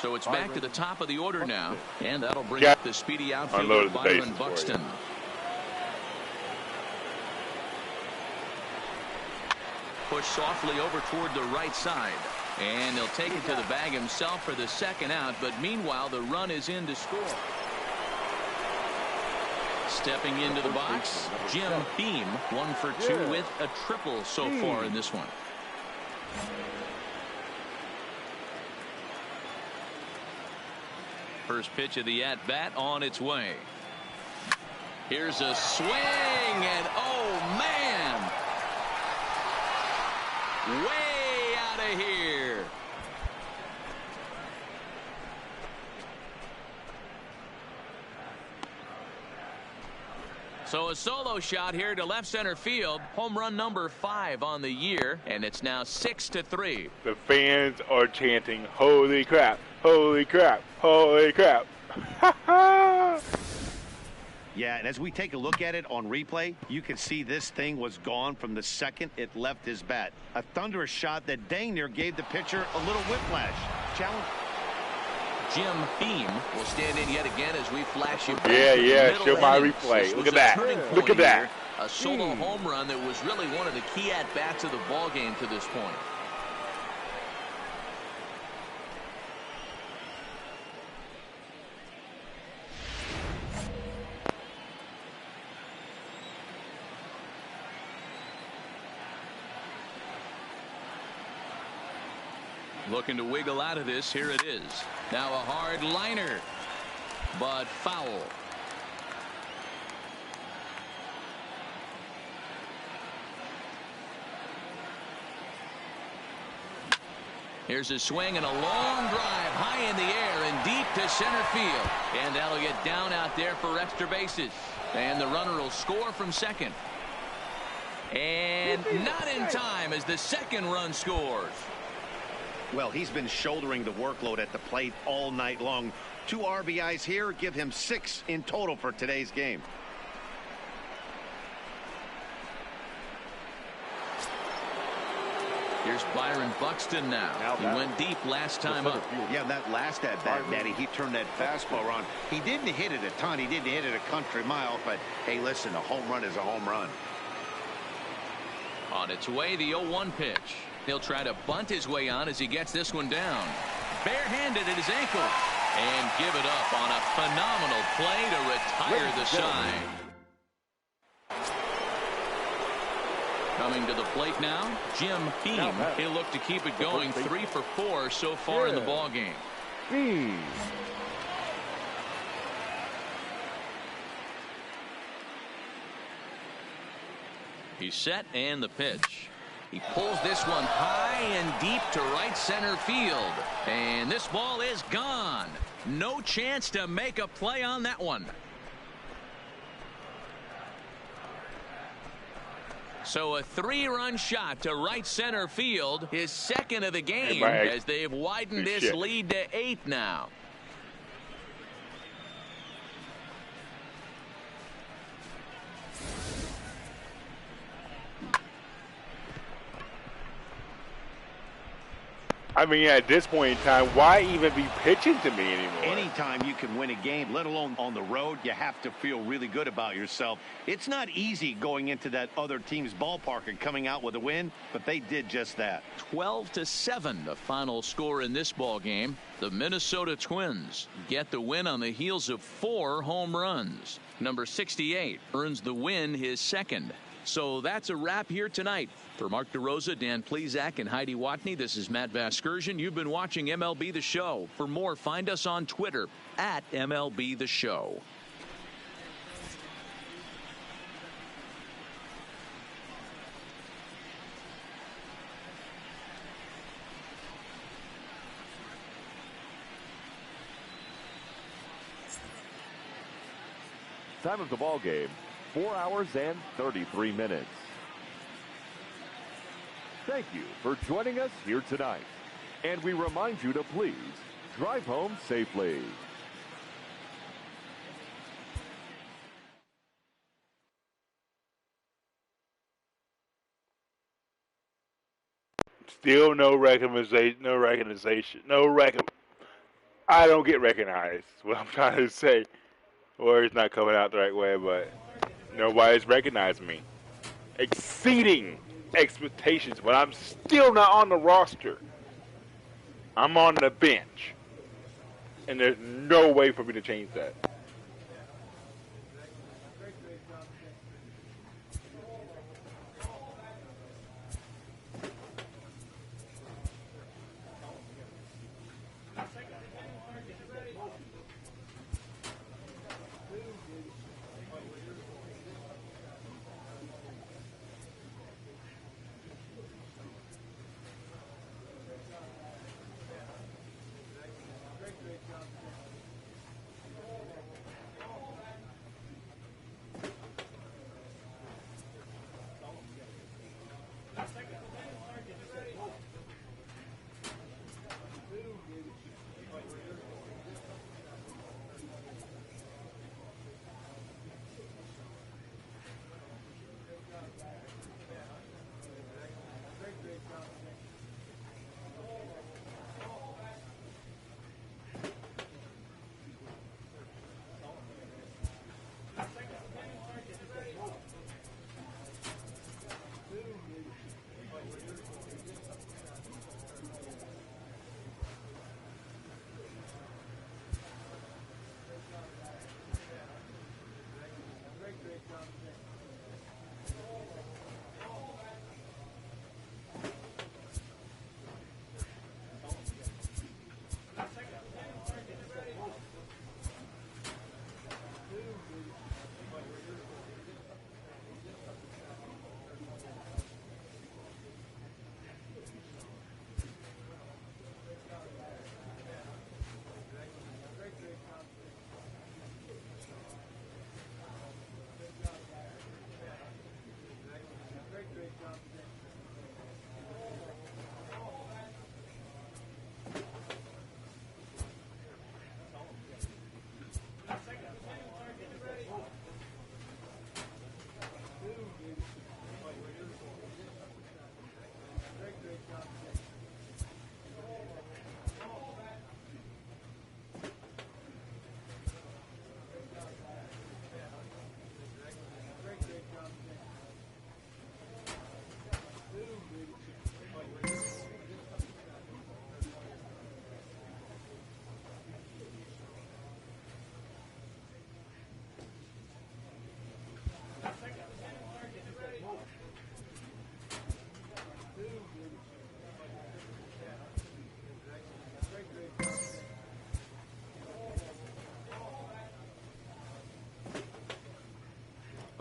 So it's back to the top of the order now, and that'll bring up the speedy outfielder Byron Buxton. Push softly over toward the right side, and he'll take it to the bag himself for the second out, but meanwhile the run is in to score. Stepping into the box, Jim Beam, 1 for 2 with a triple so far in this one. First pitch of the at-bat on its way. Here's a swing, and oh man, way out of here. So a solo shot here to left center field. Home run number 5 on the year, and it's now 6-3. The fans are chanting, "Holy crap! Holy crap! Holy crap!" Yeah, and as we take a look at it on replay, you can see this thing was gone from the second it left his bat. A thunderous shot that dang near gave the pitcher a little whiplash. Challenge. Jim Beam will stand in yet again as we flash you back. Yeah, show my replay. Look at that. Look at that. A solo home run that was really one of the key at-bats of the ball game to this point. Looking to wiggle out of this. Here it is. Now a hard liner, but foul. Here's a swing and a long drive high in the air and deep to center field. And that'll get down out there for extra bases. And the runner will score from second. And not in time as the second run scores. Well, he's been shouldering the workload at the plate all night long. 2 RBIs here give him 6 in total for today's game. Here's Byron Buxton now. He went deep last time up. Yeah, that last at bat, Daddy, he turned that fastball on. He didn't hit it a ton. He didn't hit it a country mile. But, hey, listen, a home run is a home run. On its way, the 0-1 pitch. He'll try to bunt his way on as he gets this one down. Barehanded at his ankle. And give it up on a phenomenal play to retire the side. Coming to the plate now, Jim Beam. He'll look to keep it going 3 for 4 so far in the ball game. Beam. He's set and the pitch. He pulls this one high and deep to right center field. And this ball is gone. No chance to make a play on that one. So a 3-run shot to right center field, his second of the game, as they've widened this lead to 8 now. I mean, at this point in time, why even be pitching to me anymore? Anytime you can win a game, let alone on the road, you have to feel really good about yourself. It's not easy going into that other team's ballpark and coming out with a win, but they did just that. 12-7, the final score in this ball game. The Minnesota Twins get the win on the heels of 4 home runs. Number 68 earns the win, his second. So that's a wrap here tonight. For Mark DeRosa, Dan Plesac, and Heidi Watney, this is Matt Vasgersian. You've been watching MLB The Show. For more, find us on Twitter at MLB The Show. Time of the ball game, 4 hours and 33 minutes. Thank you for joining us here tonight. And we remind you to please drive home safely. Still no recognition. I don't get recognized. What I'm trying to say. Or it's not coming out the right way, but nobody's recognizing me. Exceeding expectations, but I'm still not on the roster. I'm on the bench. And there's no way for me to change that.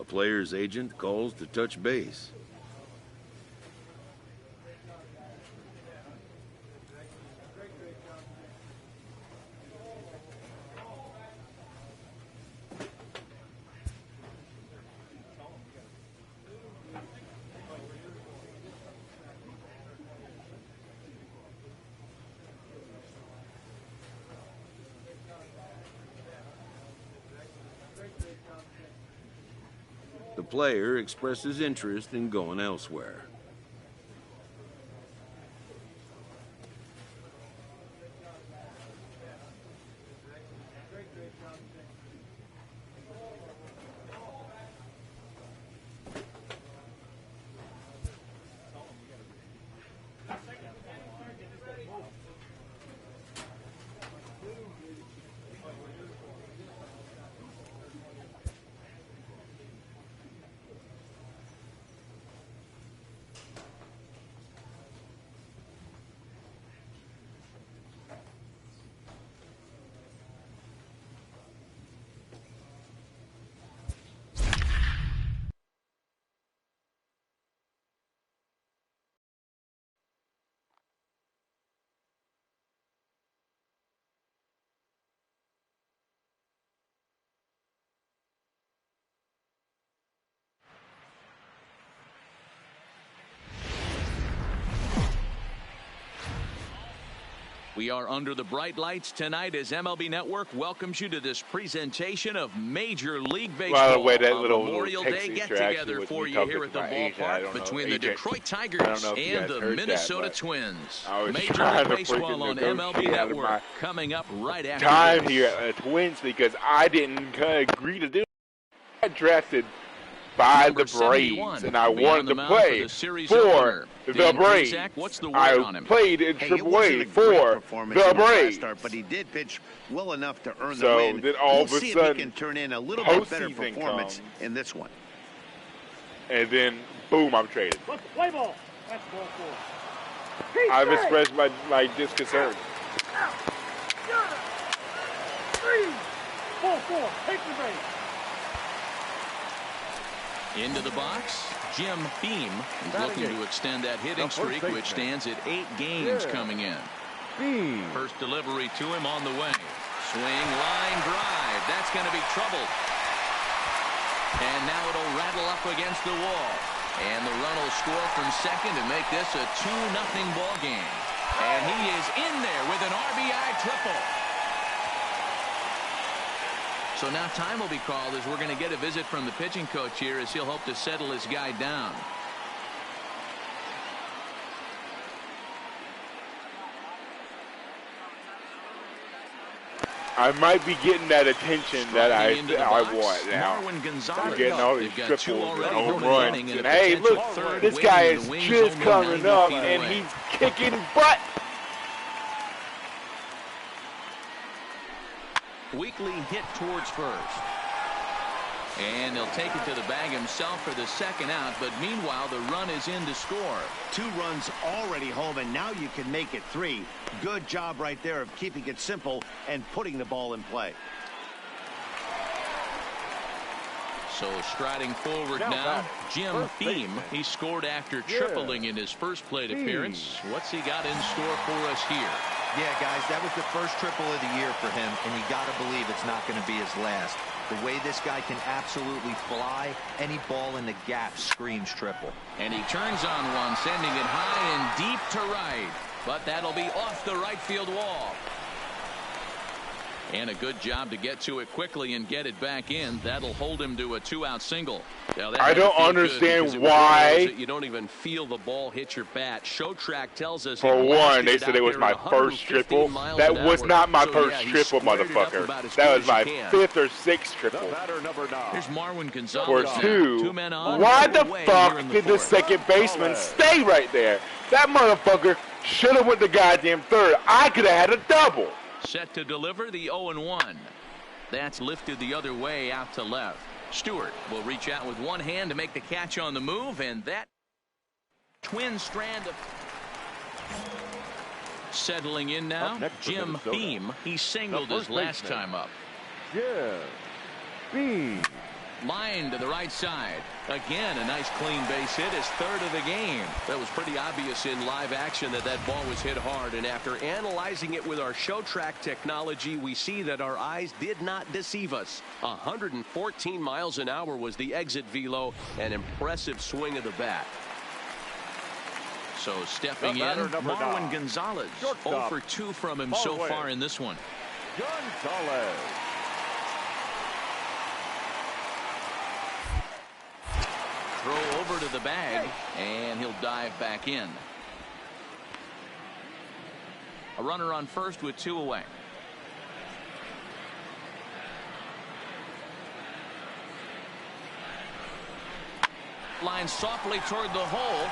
A player's agent calls to touch base. The player expresses interest in going elsewhere. We are under the bright lights tonight as MLB Network welcomes you to this presentation of Major League Baseball. By the way, that little Memorial Day get-together for you here at the ballpark between the Detroit Tigers and the Minnesota Twins. Major League Baseball on MLB Network coming up right after time here at Twins because I didn't agree to do it. I drafted by the Braves, and I wanted to play for the Braves. I played in AAA for the Braves. But he did pitch well enough to earn the win. Then all of a see sudden, if he can turn in a little bit better performance in this one. And then, boom, I'm traded. Play ball. That's ball 4. I've expressed my disconcern. 3. Ball 4. Take the base. Into the box, Jim Beam is looking to extend that hitting streak, which stands at 8 games coming in. First delivery to him on the way. Swing, line drive. That's going to be troubled. And now it'll rattle up against the wall. And the run will score from second to make this a 2-0 ball game. And he is in there with an RBI triple. So now time will be called as we're going to get a visit from the pitching coach here as he'll hope to settle his guy down. I might be getting that attention that I want now. I'm getting all these triples and home runs. And hey, look, this guy is just coming up and he's kicking butt. Weekly hit towards first. And he'll take it to the bag himself for the second out, but meanwhile the run is in to score. 2 runs already home, and now you can make it 3. Good job right there of keeping it simple and putting the ball in play. So striding forward now, Jim Beam. He scored after tripling in his first plate appearance. What's he got in store for us here? Yeah, guys, that was the first triple of the year for him, and you got to believe it's not going to be his last. The way this guy can absolutely fly, any ball in the gap screams triple. And he turns on one, sending it high and deep to right. But that'll be off the right field wall. And a good job to get to it quickly and get it back in. That'll hold him to a 2-out single. I don't understand why. You don't even feel the ball hit your bat. Show Track tells us. For one, they said it was my first triple. That was not my first triple, motherfucker. That was my 5th or 6th triple. Here's Marwin Gonzalez. For 2, why the fuck did the second baseman stay right there? That motherfucker should have went to goddamn third. I could have had a double. Set to deliver the 0-1. That's lifted the other way out to left. Stewart will reach out with one hand to make the catch on the move, and that twin strand of settling in now. Jim Beam. He singled his last time up. Jim Beam. Line to the right side. Again, a nice clean base hit, his third of the game. That was pretty obvious in live action that that ball was hit hard, and after analyzing it with our show track technology, we see that our eyes did not deceive us. 114 miles an hour was the exit velo, an impressive swing of the bat. So stepping in, Marwin Gonzalez. 0 for 2 from him so far in this one. Gonzalez. Throw over to the bag, and he'll dive back in. A runner on first with 2 away. Line softly toward the hole,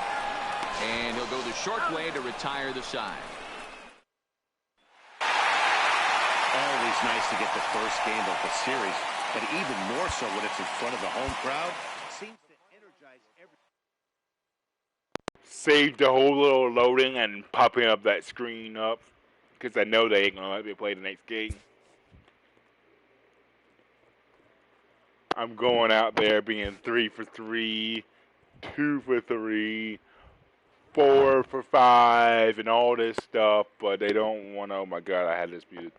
and he'll go the short way to retire the side. Always nice to get the first game of the series, but even more so when it's in front of the home crowd. Seems to energize every. Save the whole little loading and popping up that screen up, because I know they ain't gonna let me play the next game. I'm going out there being 3 for 3, 2 for 3, 4 for 5, and all this stuff, but they don't want to. Oh my God, I had this muted.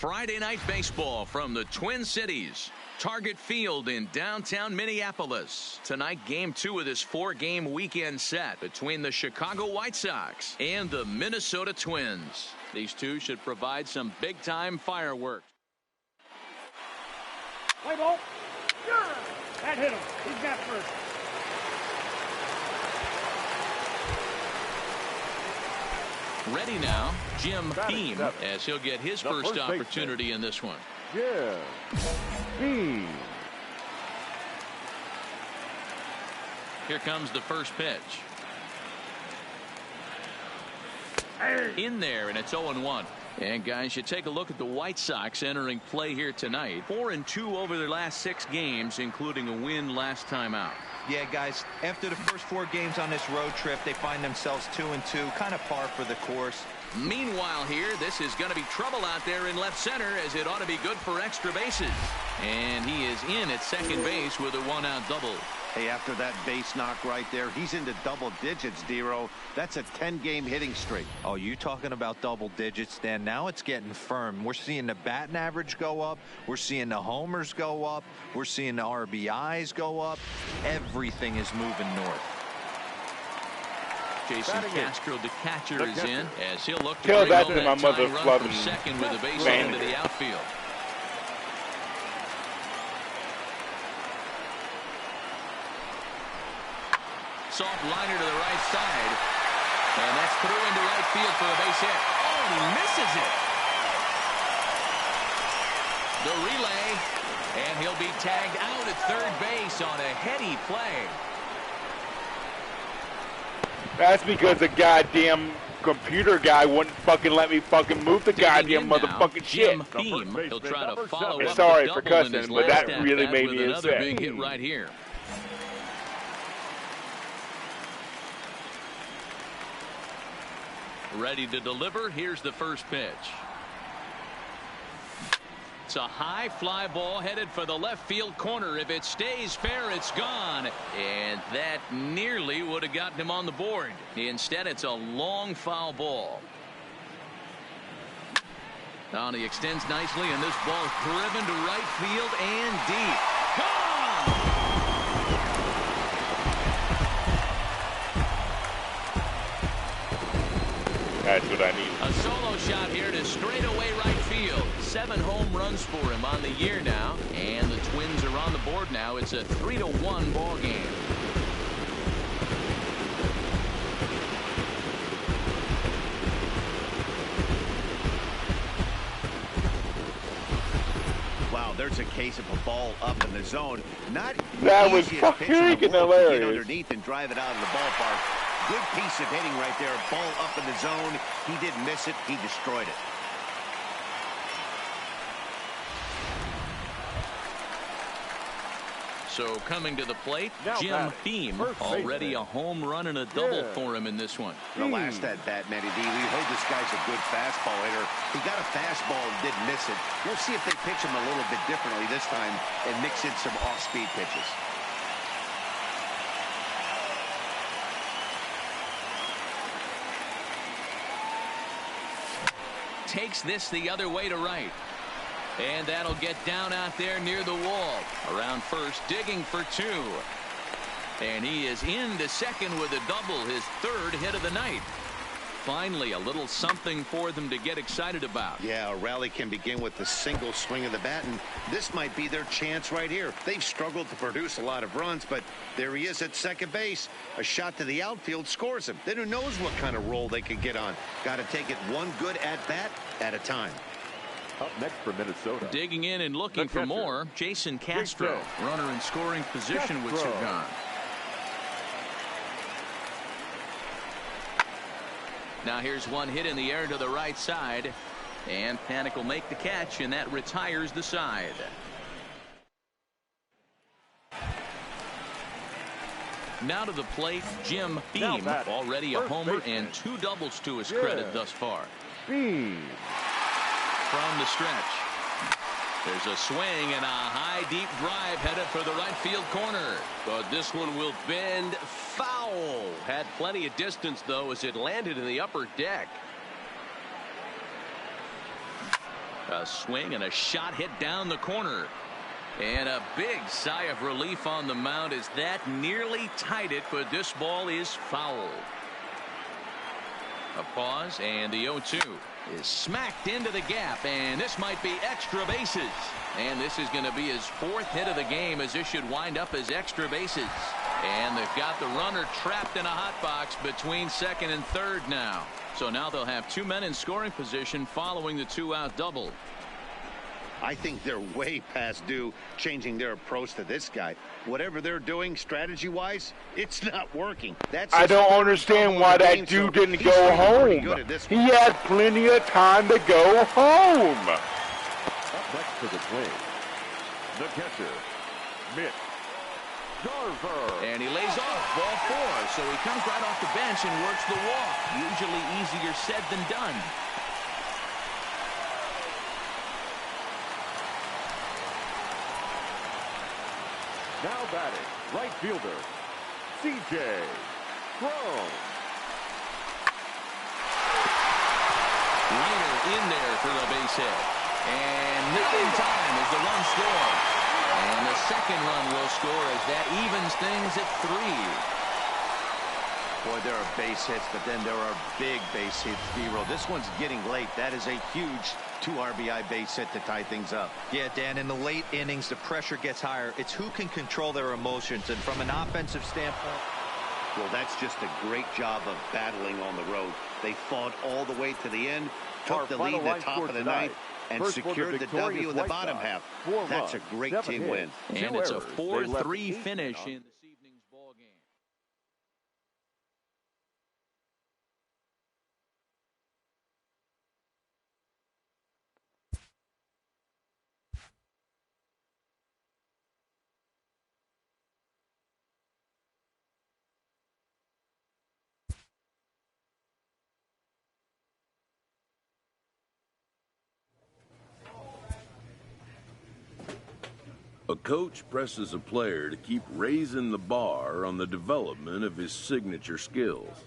Friday night baseball from the Twin Cities. Target Field in downtown Minneapolis. Tonight, game 2 of this 4-game weekend set between the Chicago White Sox and the Minnesota Twins. These two should provide some big-time fireworks. Play ball. That hit him. He's got first. Ready now, Jim Beam, as he'll get his first opportunity in this one. Yeah. Beam. Here comes the first pitch. In there, and it's 0-1. And guys, you take a look at the White Sox entering play here tonight. 4-2 over their last 6 games, including a win last time out. Yeah, guys, after the first 4 games on this road trip, they find themselves 2-2, kind of par for the course. Meanwhile here, this is going to be trouble out there in left center, as it ought to be good for extra bases. And he is in at second base with a 1-out double. Hey, after that base knock right there, he's into double digits, Dero. That's a 10-game hitting streak. Oh, you talking about double digits, Dan? Now it's getting firm. We're seeing the batting average go up. We're seeing the homers go up. We're seeing the RBIs go up. Everything is moving north. Jason Castro, the catcher, is in, as he'll look to Tell bring that home to my that mother, tying run Fluffy. from second with a base hit into the outfield. Soft liner to the right side, and that's through into right field for a base hit. Oh, and he misses it. The relay, and he'll be tagged out at third base on a heady play. That's because the goddamn computer guy wouldn't fucking let me fucking move the goddamn motherfucking shit. Beam. He'll try to follow up sorry the for double in his cussing, but last that really at-bat made with me another upset. big hit right here. Ready to deliver. Here's the first pitch. It's a high fly ball headed for the left field corner. If it stays fair, it's gone. And that nearly would have gotten him on the board. Instead, it's a long foul ball. Now he extends nicely, and this ball is driven to right field and deep. Gone! That's what I need. A solo shot here to straightaway right field. 7 home runs for him on the year now, and the Twins are on the board now. It's a 3-1 ball game. Wow, there's a case of a ball up in the zone. Not that was fucking hilarious. Get underneath and drive it out of the ballpark. Good piece of hitting right there. Ball up in the zone. He didn't miss it. He destroyed it. So coming to the plate, Now Jim Thiem, already a home run and a double for him in this one. The last at bat, Matty D, we heard this guy's a good fastball hitter. He got a fastball and didn't miss it. We'll see if they pitch him a little bit differently this time and mix in some off-speed pitches. Takes this the other way to right. And that'll get down out there near the wall. Around first, digging for 2. And he is into second with a double, his 3rd hit of the night. Finally, a little something for them to get excited about. Yeah, a rally can begin with the single swing of the bat, and this might be their chance right here. They've struggled to produce a lot of runs, but there he is at second base. A shot to the outfield scores him. Then who knows what kind of roll they could get on. Got to take it one good at-bat at a time. Up next for Minnesota. Digging in and looking for more, Jason Castro. Runner in scoring position with 2 gone. Now here's one hit in the air to the right side. And Panic will make the catch, and that retires the side. Now to the plate, Jim Thiem. Already a homer and 2 doubles to his credit thus far. From the stretch. There's a swing and a high deep drive headed for the right field corner. But this one will bend foul. Had plenty of distance though as it landed in the upper deck. A swing and a shot hit down the corner. And a big sigh of relief on the mound as that nearly tied it, but this ball is foul. A pause, and the 0-2 is smacked into the gap, and this might be extra bases. And this is going to be his 4th hit of the game, as this should wind up as extra bases. And they've got the runner trapped in a hot box between second and third now. So now they'll have 2 men in scoring position following the 2-out double. I think they're way past due changing their approach to this guy. Whatever they're doing strategy-wise, it's not working. I don't understand why that dude didn't go home. He had plenty of time to go home. Up next for the Twins, the catcher, Mitch Garver. And he lays off ball 4, so he comes right off the bench and works the walk. Usually easier said than done. Now batting, right fielder, C.J. Cron. Liner in there for the base hit. And not in time as the run scores. And the second run will score as that evens things at 3. Boy, there are base hits, but then there are big base hits, D-Roll. This one's getting late. That is a huge 2 RBI base hit to tie things up. Yeah, Dan, in the late innings, the pressure gets higher. It's who can control their emotions. And from an offensive standpoint, well, that's just a great job of battling on the road. They fought all the way to the end, took the lead in the top of the ninth, and secured the W in the bottom half. That's a great team win. And it's a 4-3 finish in this evening's ball game. A coach presses a player to keep raising the bar on the development of his signature skills.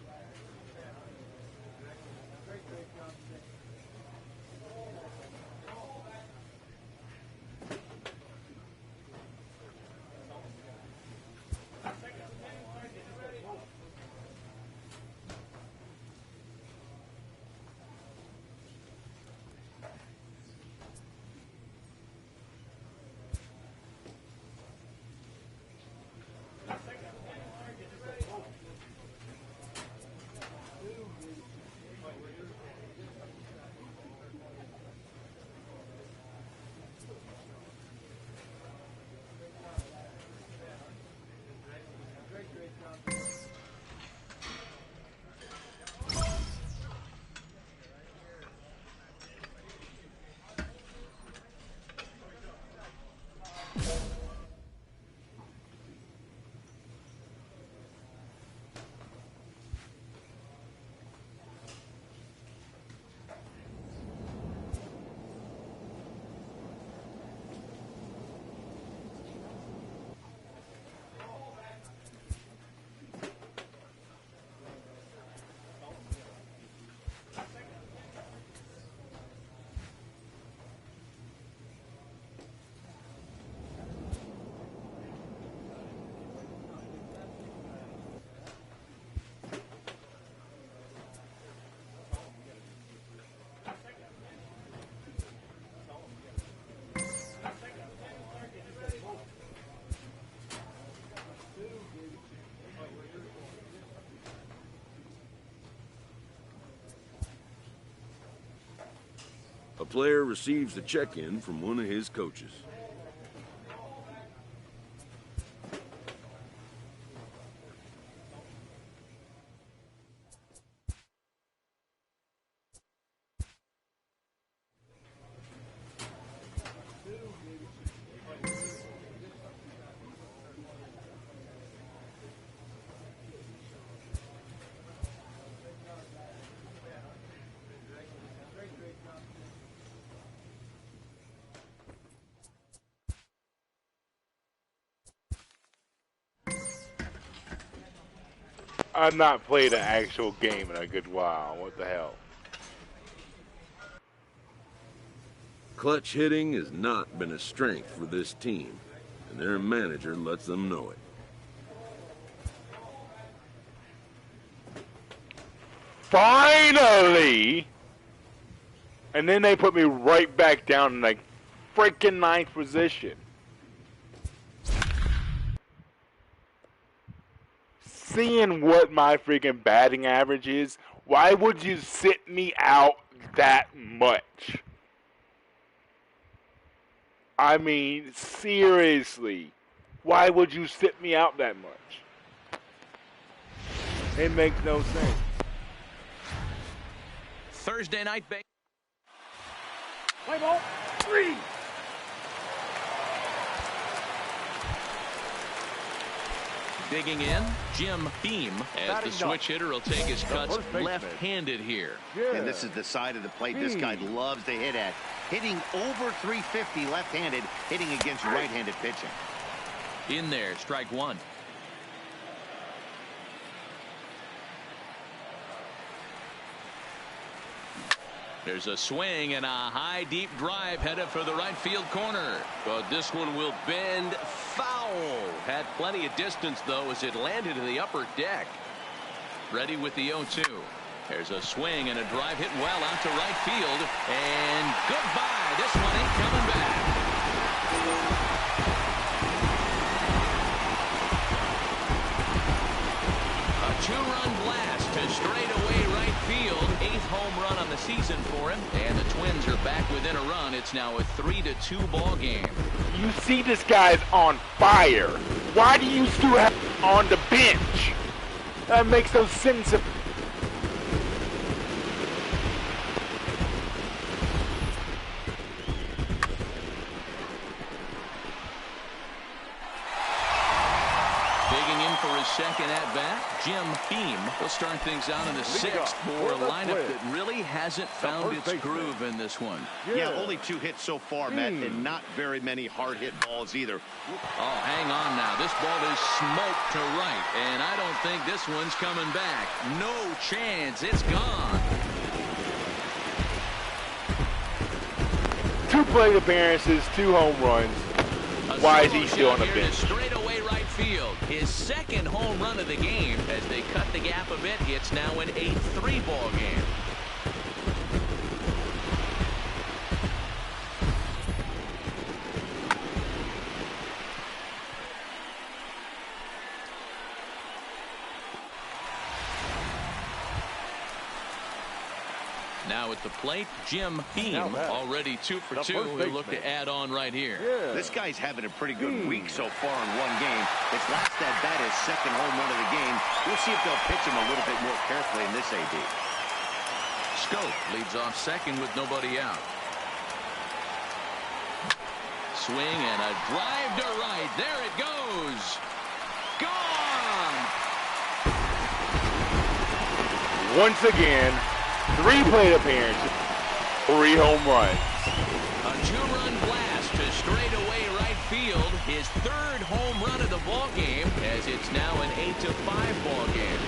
player receives a check-in from one of his coaches. I've not played an actual game in a good while. What the hell? Clutch hitting has not been a strength for this team, and their manager lets them know it. Finally! And then they put me right back down in like freaking 9th position. Seeing what my freaking batting average is, why would you sit me out that much? I mean, seriously, why would you sit me out that much? It makes no sense. Thursday night base. Play ball. 3. Digging in, Jim Beam, as the switch hitter will take his cuts left-handed here. Yeah. And this is the side of the plate this guy loves to hit at. Hitting over 350 left-handed, hitting against right-handed pitching. In there, strike one. There's a swing and a high deep drive headed for the right field corner. But this one will bend foul. Had plenty of distance though as it landed in the upper deck. Ready with the 0-2. There's a swing and a drive hit well out to right field. And goodbye. This one ain't coming back. A 2-run blast to straightaway right field. 8th home run on the season for him. And the Twins are back within a run. It's now a 3-2 ball game. You see this guy's on fire. Why do you still have him on the bench? That makes no sense. Second at bat, Jim Beam will start things out in the 6th for a lineup that really hasn't found its groove in this one. Yeah, only 2 hits so far, Matt, and not very many hard hit balls either. Oh, hang on now. This ball is smoked to right, and I don't think this one's coming back. No chance. It's gone. 2 plate appearances, 2 home runs. Why is he still on the bench? Straightaway right field. His 2nd home run of the game. As they cut the gap a bit, it's now an 8-3 ball game. Now at the plate, Jim Beam, already 2 for 2. He'll look to add on right here. Yeah. This guy's having a pretty good week so far in one game. His last at bat is 2nd home run of the game. We'll see if they'll pitch him a little bit more carefully in this AB. Scope leads off 2nd with nobody out. Swing and a drive to right. There it goes. Gone! Once again, 3 plate appearances, 3 home runs. A 2-run blast to straightaway right field. His 3rd home run of the ball game, as it's now an 8-5 ball game.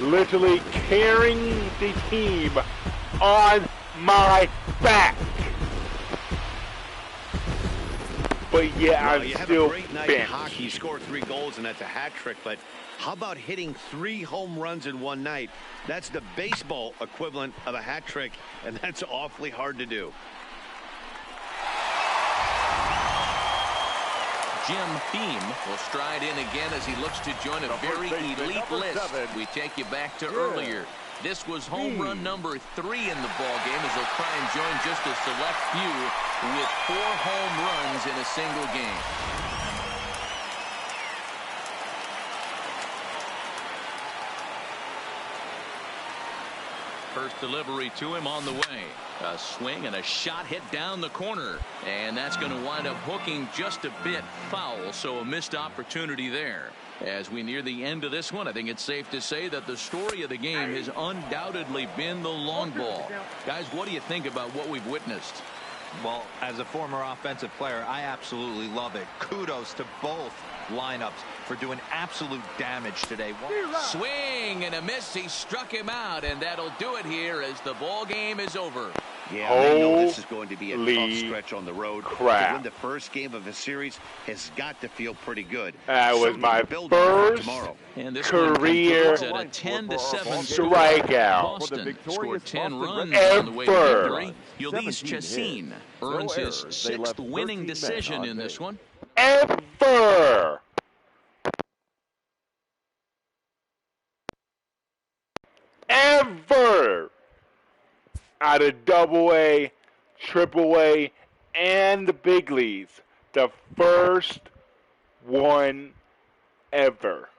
Literally carrying the team on my back. But yeah, well, I'm you have still a great night in hockey. You score 3 goals, and that's a hat trick. But how about hitting 3 home runs in one night? That's the baseball equivalent of a hat trick, and that's awfully hard to do. Jim Beam will stride in again as he looks to join a very elite list. We take you back to earlier. This was home run number 3 in the ball game as he'll try and join just a select few with 4 home runs in a single game. First delivery to him on the way. A swing and a shot hit down the corner. And that's going to wind up hooking just a bit foul, so a missed opportunity there. As we near the end of this one, I think it's safe to say that the story of the game has undoubtedly been the long ball. Guys, what do you think about what we've witnessed? Well, as a former offensive player, I absolutely love it. Kudos to both lineups for doing absolute damage today. Swing and a miss. He struck him out, and that'll do it here as the ball game is over. Yeah, they know this is going to be a tough stretch on the road. Crap. To win the first game of the series has got to feel pretty good. That was my first and this career at a 10-7 strikeout. Boston scored 10 runs on the way to victory. Ulysses Chassin earns his 6th winning decision in this one. Ever. Out of Double-A, Triple-A, and the big leagues. The first one ever.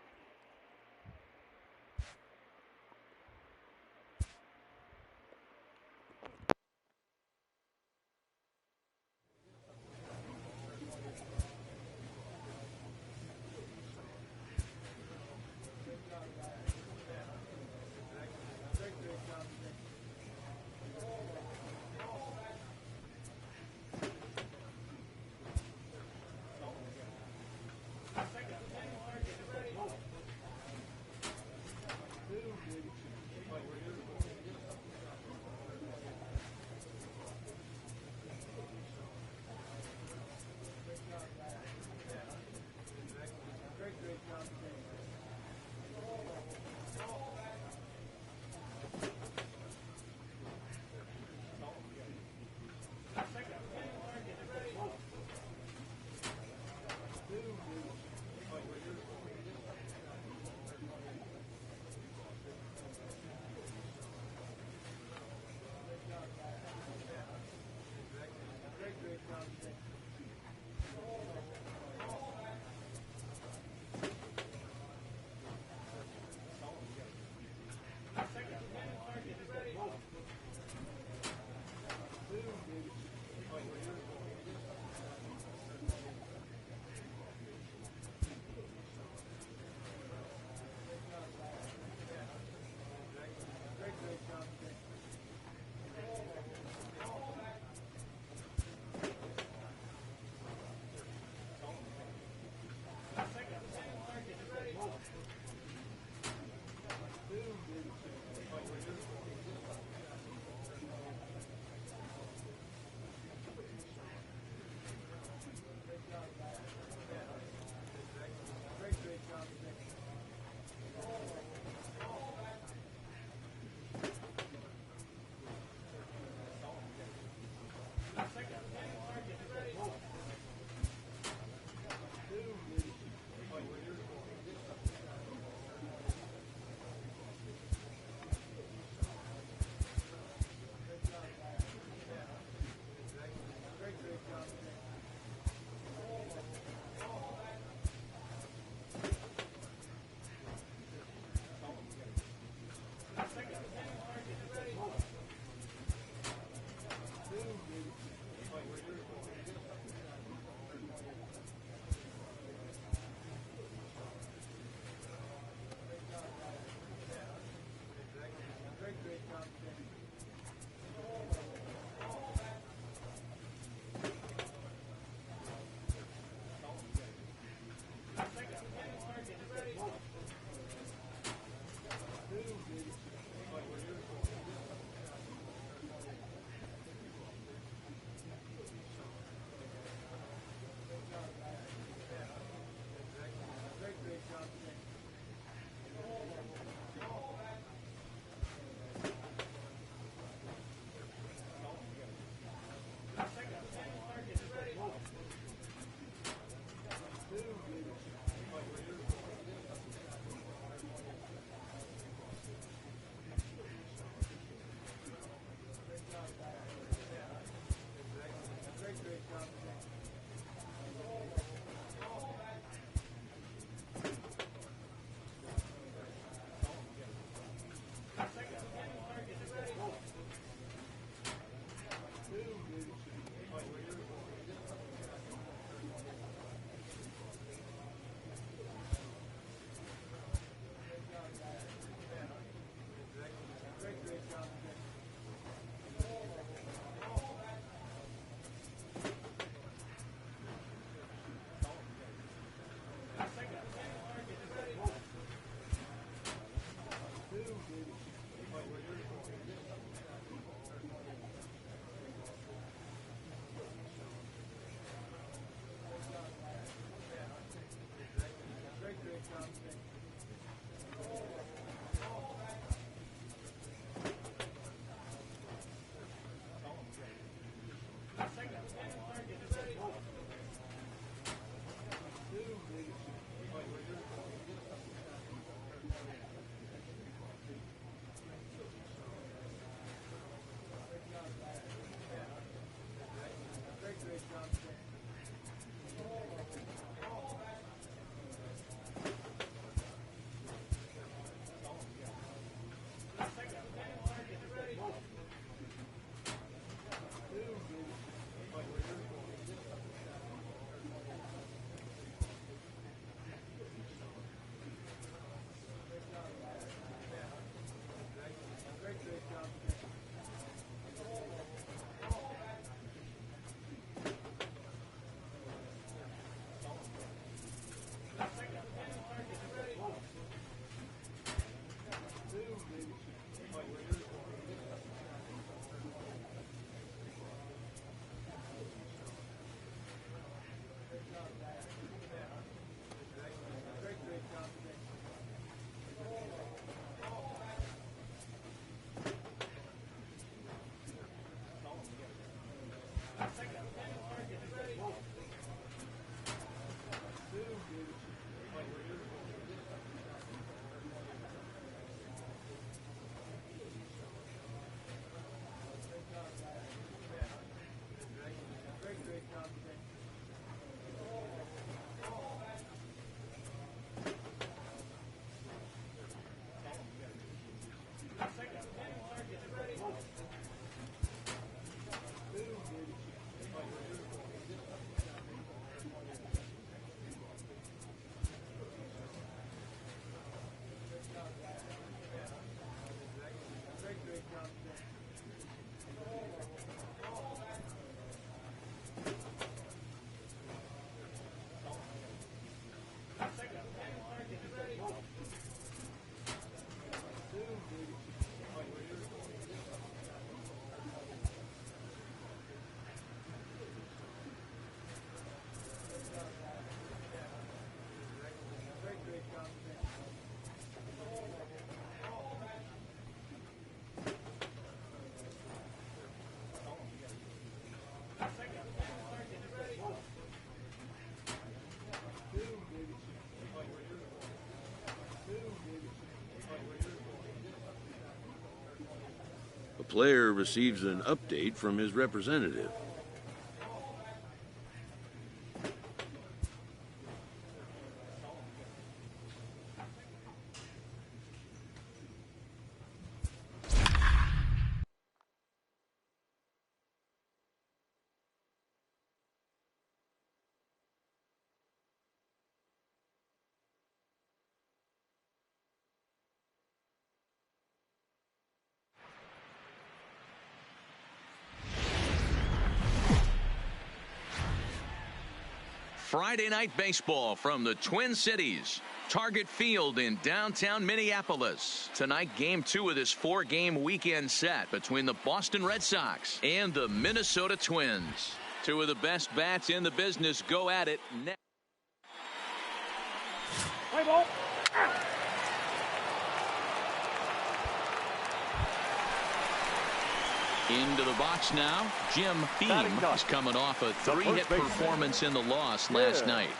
player receives an update from his representative. Friday night baseball from the Twin Cities. Target Field in downtown Minneapolis. Tonight, Game 2 of this 4-game weekend set between the Boston Red Sox and the Minnesota Twins. Two of the best bats in the business go at it next. Play ball. Into the box now, Jim Beam is coming off a 3-hit performance in the loss last night.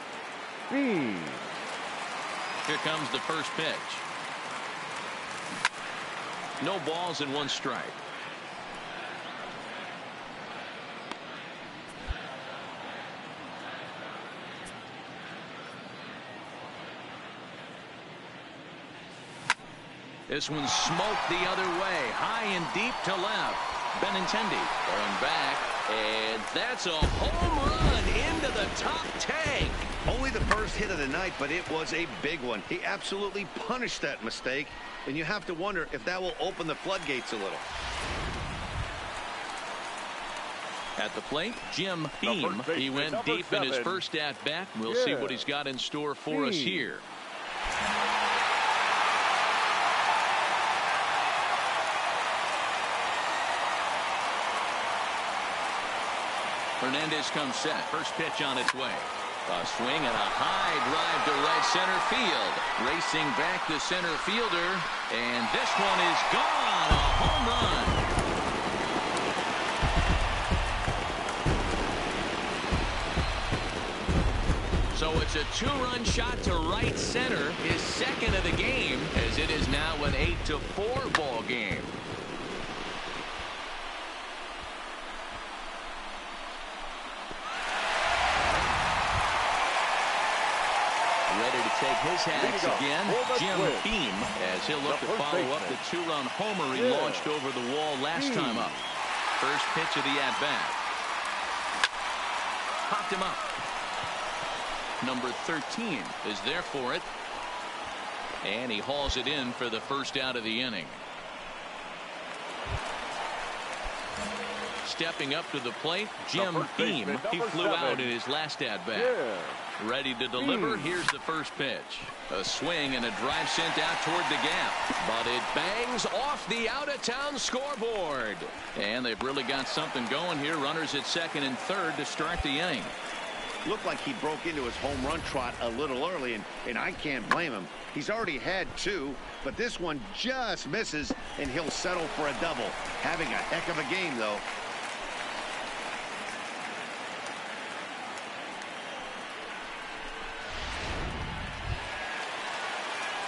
Beam. Here comes the first pitch. No balls and 1 strike. This one's smoked the other way, high and deep to left. Benintendi going back, and that's a home run into the top tank. Only the first hit of the night, but it was a big one. He absolutely punished that mistake, and you have to wonder if that will open the floodgates a little. At the plate, Jim Beam. He went deep in his first at-bat. We'll see what he's got in store for us here. Hernandez comes set. First pitch on its way. A swing and a high drive to right center field. Racing back the center fielder. And this one is gone. A home run. So it's a 2-run shot to right center. His second of the game, as it is now an 8-4 ball game. Take his hats again, Jim Beam, as he'll look to follow up the 2-run homer he launched over the wall last time up. First pitch of the at-bat. Popped him up. Number 13 is there for it. And he hauls it in for the first out of the inning. Stepping up to the plate, Jim Beam. He flew out in his last at-bat. Ready to deliver. Here's the first pitch. A swing and a drive sent out toward the gap. But it bangs off the out-of-town scoreboard. And they've really got something going here. Runners at second and third to start the inning. Looked like he broke into his home run trot a little early, and I can't blame him. He's already had 2, but this one just misses, and he'll settle for a double. Having a heck of a game, though.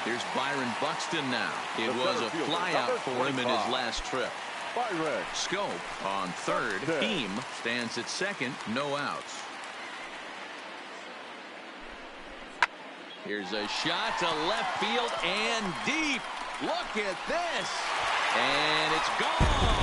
Here's Byron Buxton now. It was a flyout for him in his last trip. Scope on third. Beam stands at second. No outs. Here's a shot to left field and deep. Look at this. And it's gone.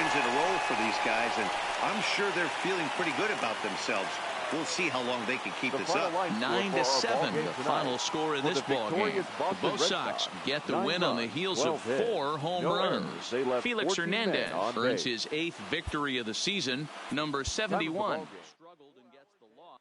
In a row for these guys, and I'm sure they're feeling pretty good about themselves. We'll see how long they can keep this up. 9-7, the final score in this ball game. Both Sox get the win on the heels of 4 home runs. Felix Hernandez earns his 8th victory of the season. Number 71 struggled and gets the loss.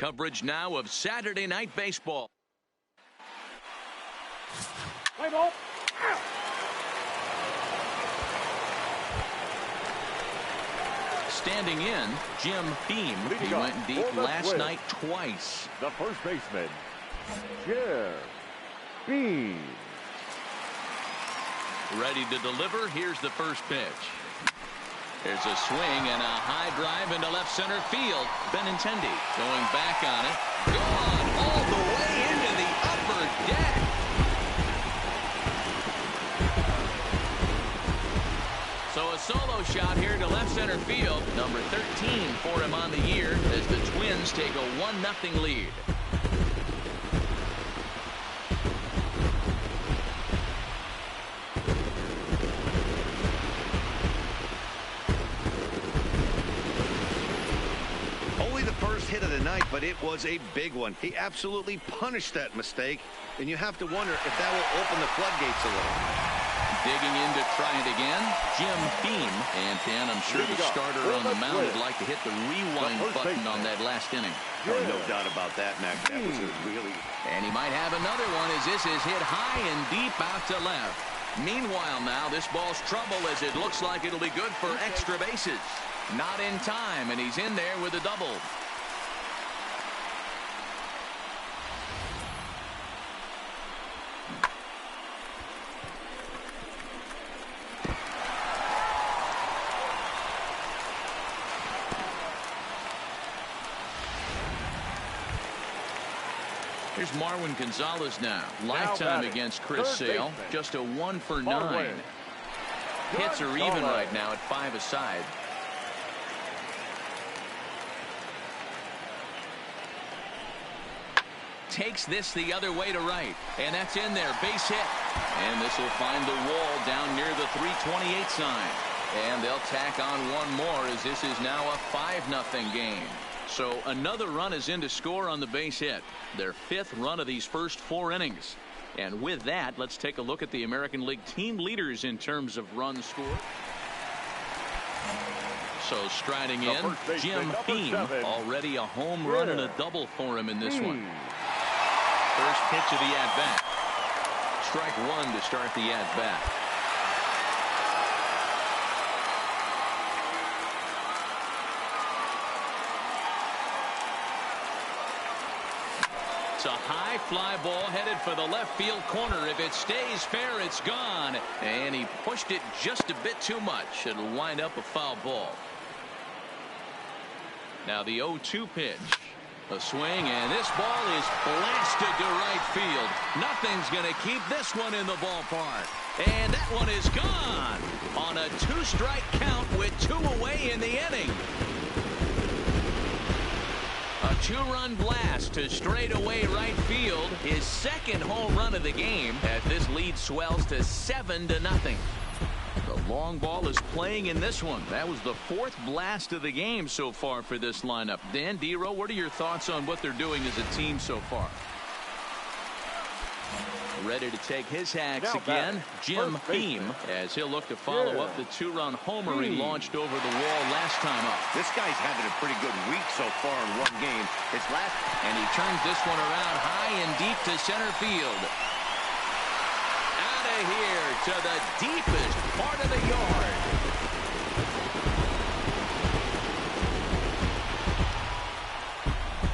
Coverage now of Saturday Night Baseball. Play ball. Standing in, Jim Beam. He went deep last night twice. The first baseman, Jim Beam. Ready to deliver. Here's the first pitch. There's a swing and a high drive into left center field. Benintendi going back on it. Gone all the way into the upper deck. So a solo shot here to left center field. Number 13 for him on the year as the Twins take a 1-0 lead. Only the first hit of the night, but it was a big one. He absolutely punished that mistake, and you have to wonder if that will open the floodgates a little. Digging in to try it again, Jim Beam. And Dan, I'm sure the starter on the mound would like to hit the rewind button on that last inning. Oh, no doubt about that, Mac. That was a really... And he might have another one as this is hit high and deep out to left. Meanwhile now, this ball's trouble as it looks like it'll be good for extra bases. Not in time, and he's in there with a double. Here's Marwin Gonzalez now. Lifetime against Chris Sale. Just a 1-for-9. Hits are even right now at 5 aside. Takes this the other way to right. And that's in there. Base hit. And this will find the wall down near the 328 sign. And they'll tack on one more as this is now a 5-0 game. So another run is in to score on the base hit. Their 5th run of these first 4 innings. And with that, let's take a look at the American League team leaders in terms of runs scored. So striding in, Jim Beam. Already a home run and a double for him in this one. First pitch of the at-bat. Strike 1 to start the at-bat. It's a high fly ball headed for the left field corner. If it stays fair, it's gone. And he pushed it just a bit too much. It'll wind up a foul ball. Now the 0-2 pitch. A swing, and this ball is blasted to right field. Nothing's going to keep this one in the ballpark. And that one is gone on a 2-strike count with 2 away in the inning. A 2-run blast to straightaway right field. His 2nd home run of the game as this lead swells to 7-0. The long ball is playing in this one. That was the 4th blast of the game so far for this lineup. Dan, D-Row, what are your thoughts on what they're doing as a team so far? Ready to take his hacks again, Jim Beam, as he'll look to follow up the 2-run homer he launched over the wall last time up. This guy's having a pretty good week so far in one game. His last, and he turns this one around high and deep to center field. Out of here to the deepest part of the yard.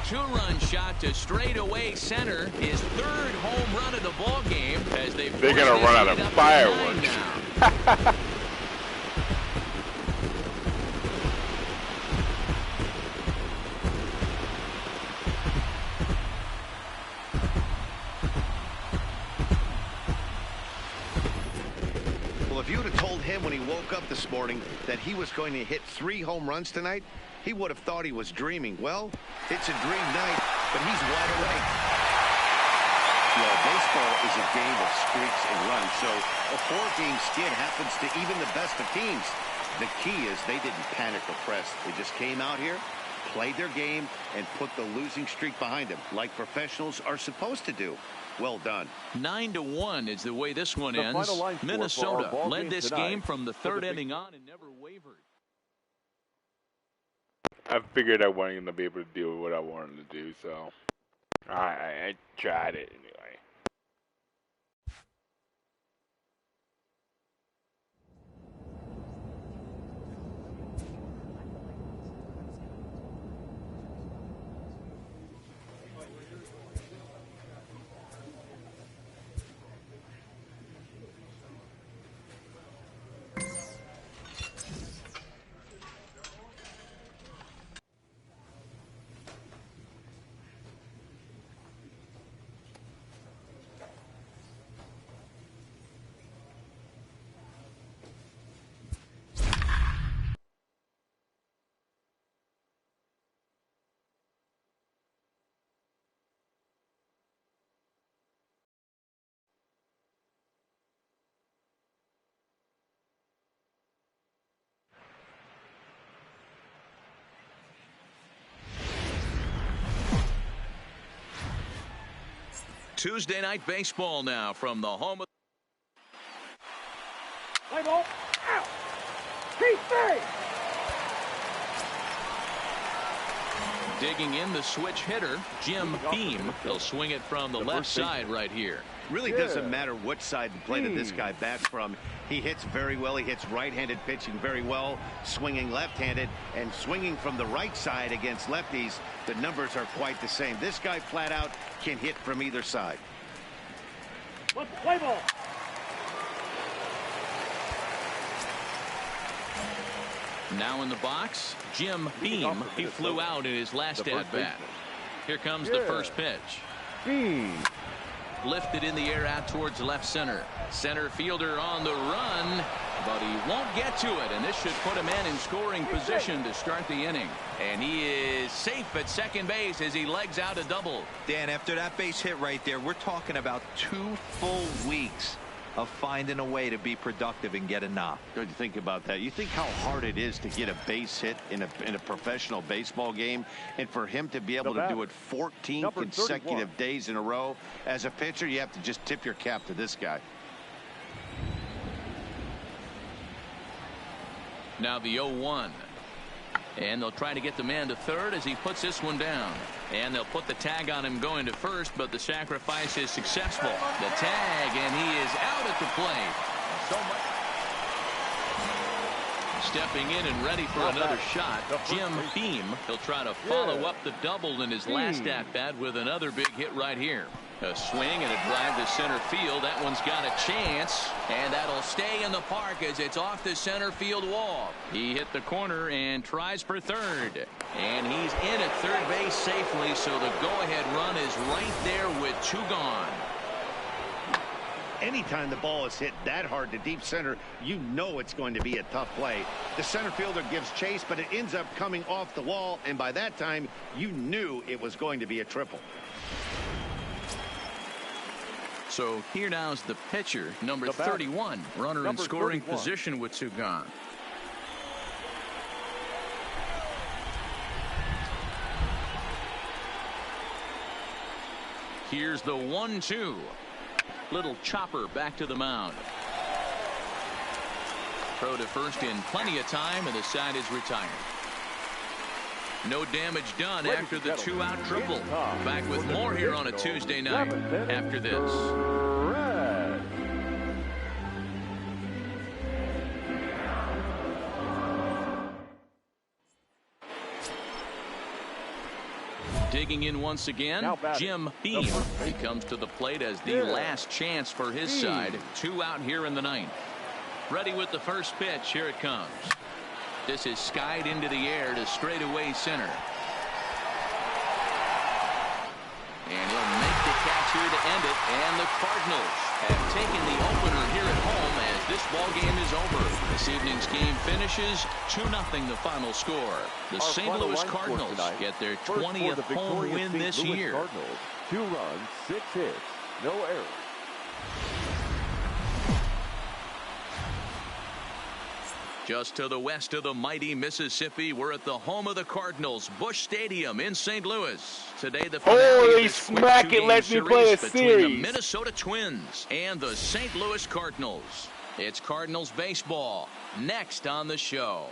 Two-run shot to straightaway center. His 3rd home run of the ball game as they're gonna run out of fireworks. Well, if you would have told him when he woke up this morning that he was going to hit 3 home runs tonight, he would have thought he was dreaming. Well, it's a dream night, but he's wide awake. Well, baseball is a game of streaks and runs, so a 4-game skid happens to even the best of teams. The key is they didn't panic or press. They just came out here, played their game, and put the losing streak behind them, like professionals are supposed to do. Well done. 9-1 is the way this one ends. Minnesota led this game from the 3rd inning on and never wavered. I figured I wasn't going to be able to do what I wanted to do, so I tried it anyway. Tuesday night baseball now from the home of. Play ball. Out. Keep three. Digging in the switch hitter, Jim Beam. He'll swing it from the left side right here. Really doesn't matter which side of the plate that this guy bats from. He hits very well. He hits right-handed pitching very well, swinging left-handed, and swinging from the right side against lefties. The numbers are quite the same. This guy flat out can hit from either side. Let's play ball. Now in the box, Jim Beam. He flew out in his last at-bat. Here comes the first pitch. Beam. Lifted in the air out towards left center. Center fielder on the run, but he won't get to it, and this should put a man in scoring position to start the inning. And he is safe at second base as he legs out a double. Dan, after that base hit right there, we're talking about 2 full weeks of finding a way to be productive and get a knock. Good to think about that. You think how hard it is to get a base hit in a professional baseball game, and for him to be able to do it 14 consecutive days in a row. As a pitcher, you have to just tip your cap to this guy. Now the 0-1. And they'll try to get the man to third as he puts this one down. And they'll put the tag on him going to first, but the sacrifice is successful. The tag, and he is out at the plate. So much. Stepping in and ready for another shot, Jim Beam. He'll try to follow up the double in his last at-bat with another big hit right here. A swing and a drive to center field. That one's got a chance, and that'll stay in the park as it's off the center field wall. He hit the corner and tries for third, and he's in at third base safely, so the go-ahead run is right there with 2 gone. Anytime the ball is hit that hard to deep center, you know it's going to be a tough play. The center fielder gives chase, but it ends up coming off the wall, and by that time you knew it was going to be a triple. So here now is the pitcher, number 31, runner in scoring position with 2 gone. Here's the 1-2. Little chopper back to the mound. Throw to first in plenty of time, and the side is retired. No damage done after the 2-out triple. Back with more here on a Tuesday night after this. Digging in once again, Jim Beam. He comes to the plate as the last chance for his side. 2 out here in the 9th. Ready with the first pitch. Here it comes. This is skied into the air to straightaway center. And he'll make the catch here to end it. And the Cardinals have taken the opener here at home as this ball game is over. This evening's game finishes 2-0 the final score. The St. Louis Cardinals get their 20th home win this year. 2 runs, 6 hits, no errors. Just to the west of the mighty Mississippi, we're at the home of the Cardinals, Busch Stadium in St. Louis. Today, the finale of the smack it, let me play a between the Minnesota Twins and the St. Louis Cardinals. It's Cardinals baseball next on the show.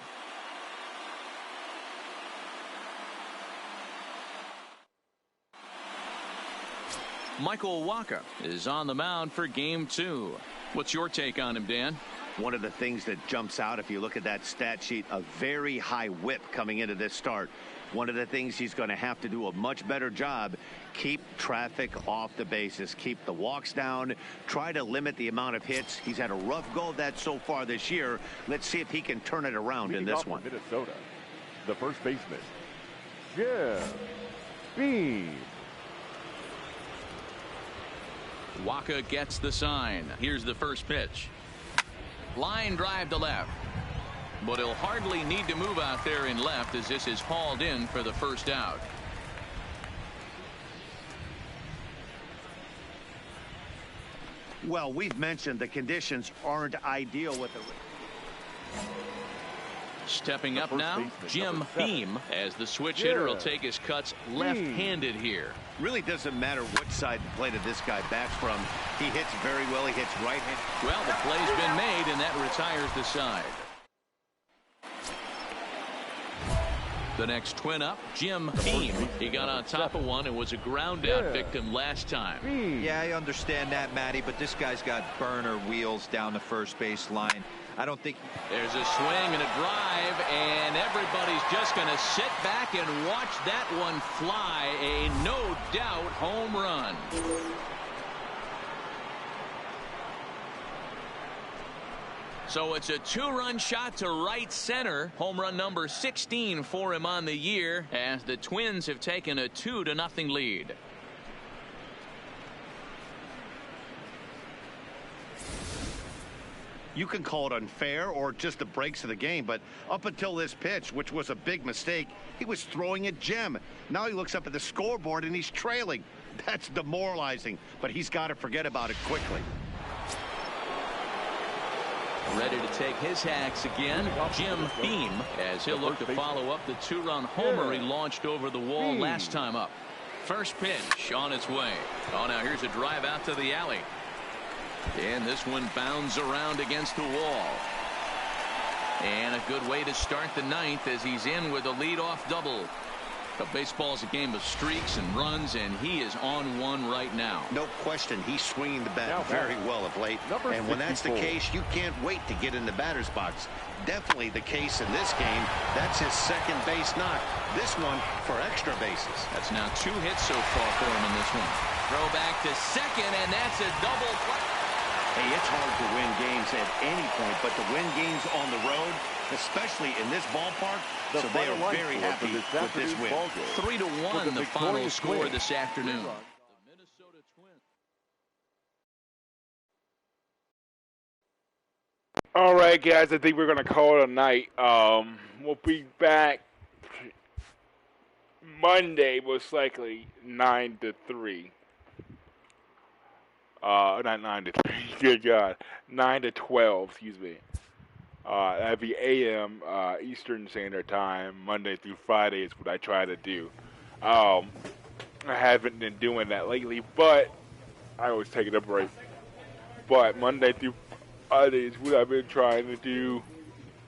Michael Wacha is on the mound for game 2. What's your take on him, Dan? One of the things that jumps out, if you look at that stat sheet, a very high whip coming into this start. One of the things he's going to have to do a much better job, keep traffic off the bases, keep the walks down, try to limit the amount of hits. He's had a rough go of that so far this year. Let's see if he can turn it around in this one. Minnesota, the first baseman, Jim Beam. Wacha gets the sign. Here's the first pitch. Line drive to left. But he'll hardly need to move out there in left as this is hauled in for the first out. Well, we've mentioned the conditions aren't ideal with the... Stepping up now, Jim Beam, as the switch hitter will take his cuts left-handed here. Really doesn't matter what side the plate of this guy bats from. He hits very well. He hits right-handed. Well, the play's been made, and that retires the side. The next twin up, Jim Beam. He got on top of one and was a ground out victim last time. Yeah, I understand that, Matty, but this guy's got burner wheels down the first base line. I don't think... There's a swing and a drive, and everybody's just going to sit back and watch that one fly. A no-doubt home run. So it's a 2-run shot to right center. Home run number 16 for him on the year, as the Twins have taken a 2-0 lead. You can call it unfair or just the breaks of the game, but up until this pitch, which was a big mistake, he was throwing at Jim. Now he looks up at the scoreboard and he's trailing. That's demoralizing, but he's got to forget about it quickly. Ready to take his hacks again, Jim Beam, as he'll look to follow up the 2-run homer he launched over the wall last time up. First pitch on its way. Oh, now here's a drive out to the alley. And this one bounds around against the wall. And a good way to start the ninth as he's in with a leadoff double. But baseball's a game of streaks and runs, and he is on one right now. No question, he's swinging the bat very well of late. And when that's the case, you can't wait to get in the batter's box. Definitely the case in this game. That's his second base knock. This one for extra bases. That's now 2 hits so far for him in this one. Throw back to second, and that's a double play. Hey, it's hard to win games at any point, but to win games on the road, especially in this ballpark, so they are very happy with this win. 3-1 the final score this afternoon. The Minnesota Twins. All right, guys, I think we're going to call it a night. We'll be back Monday, most likely 9 to 3. Not 9 to 3. Good God, 9 to 12. Excuse me. That'd be AM Eastern Standard Time, Monday through Friday is what I try to do. I haven't been doing that lately, but I always take a break. But Monday through Friday is what I've been trying to do.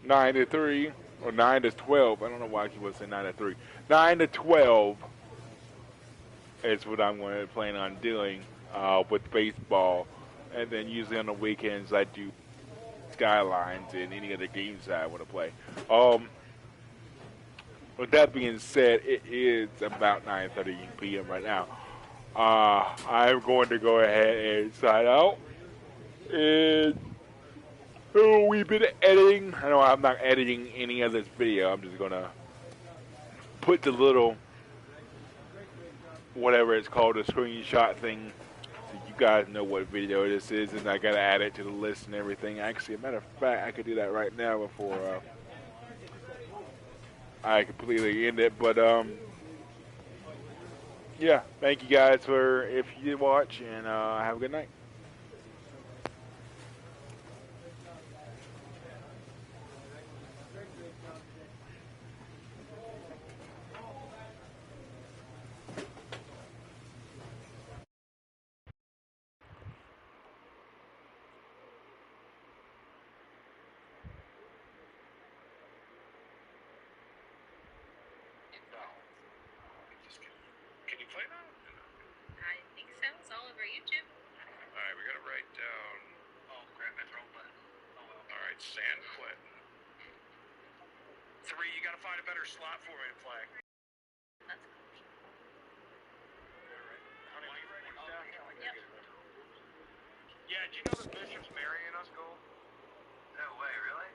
9 to 3 or 9 to 12. I don't know why he was saying 9 to 3. 9 to 12 is what I'm going to plan on doing with baseball, and then usually on the weekends I do Skylines and any other games that I want to play. With that being said, it is about 9:30 p.m. right now. I'm going to go ahead and sign out. And we've been editing. I know I'm not editing any of this video. I'm just going to put the little, whatever it's called, a screenshot thing, so you guys know what video this is, and I got to add it to the list and everything. Actually, a matter of fact, I could do that right now before I completely end it. But yeah, thank you guys for if you did watch, and have a good night. I think so. It's all 3. You got to find a better slot for me to play. That's cool. Honey, are you ready to down? Yep. Yeah, did you know the Bishop's marrying us, Gold? No way, really?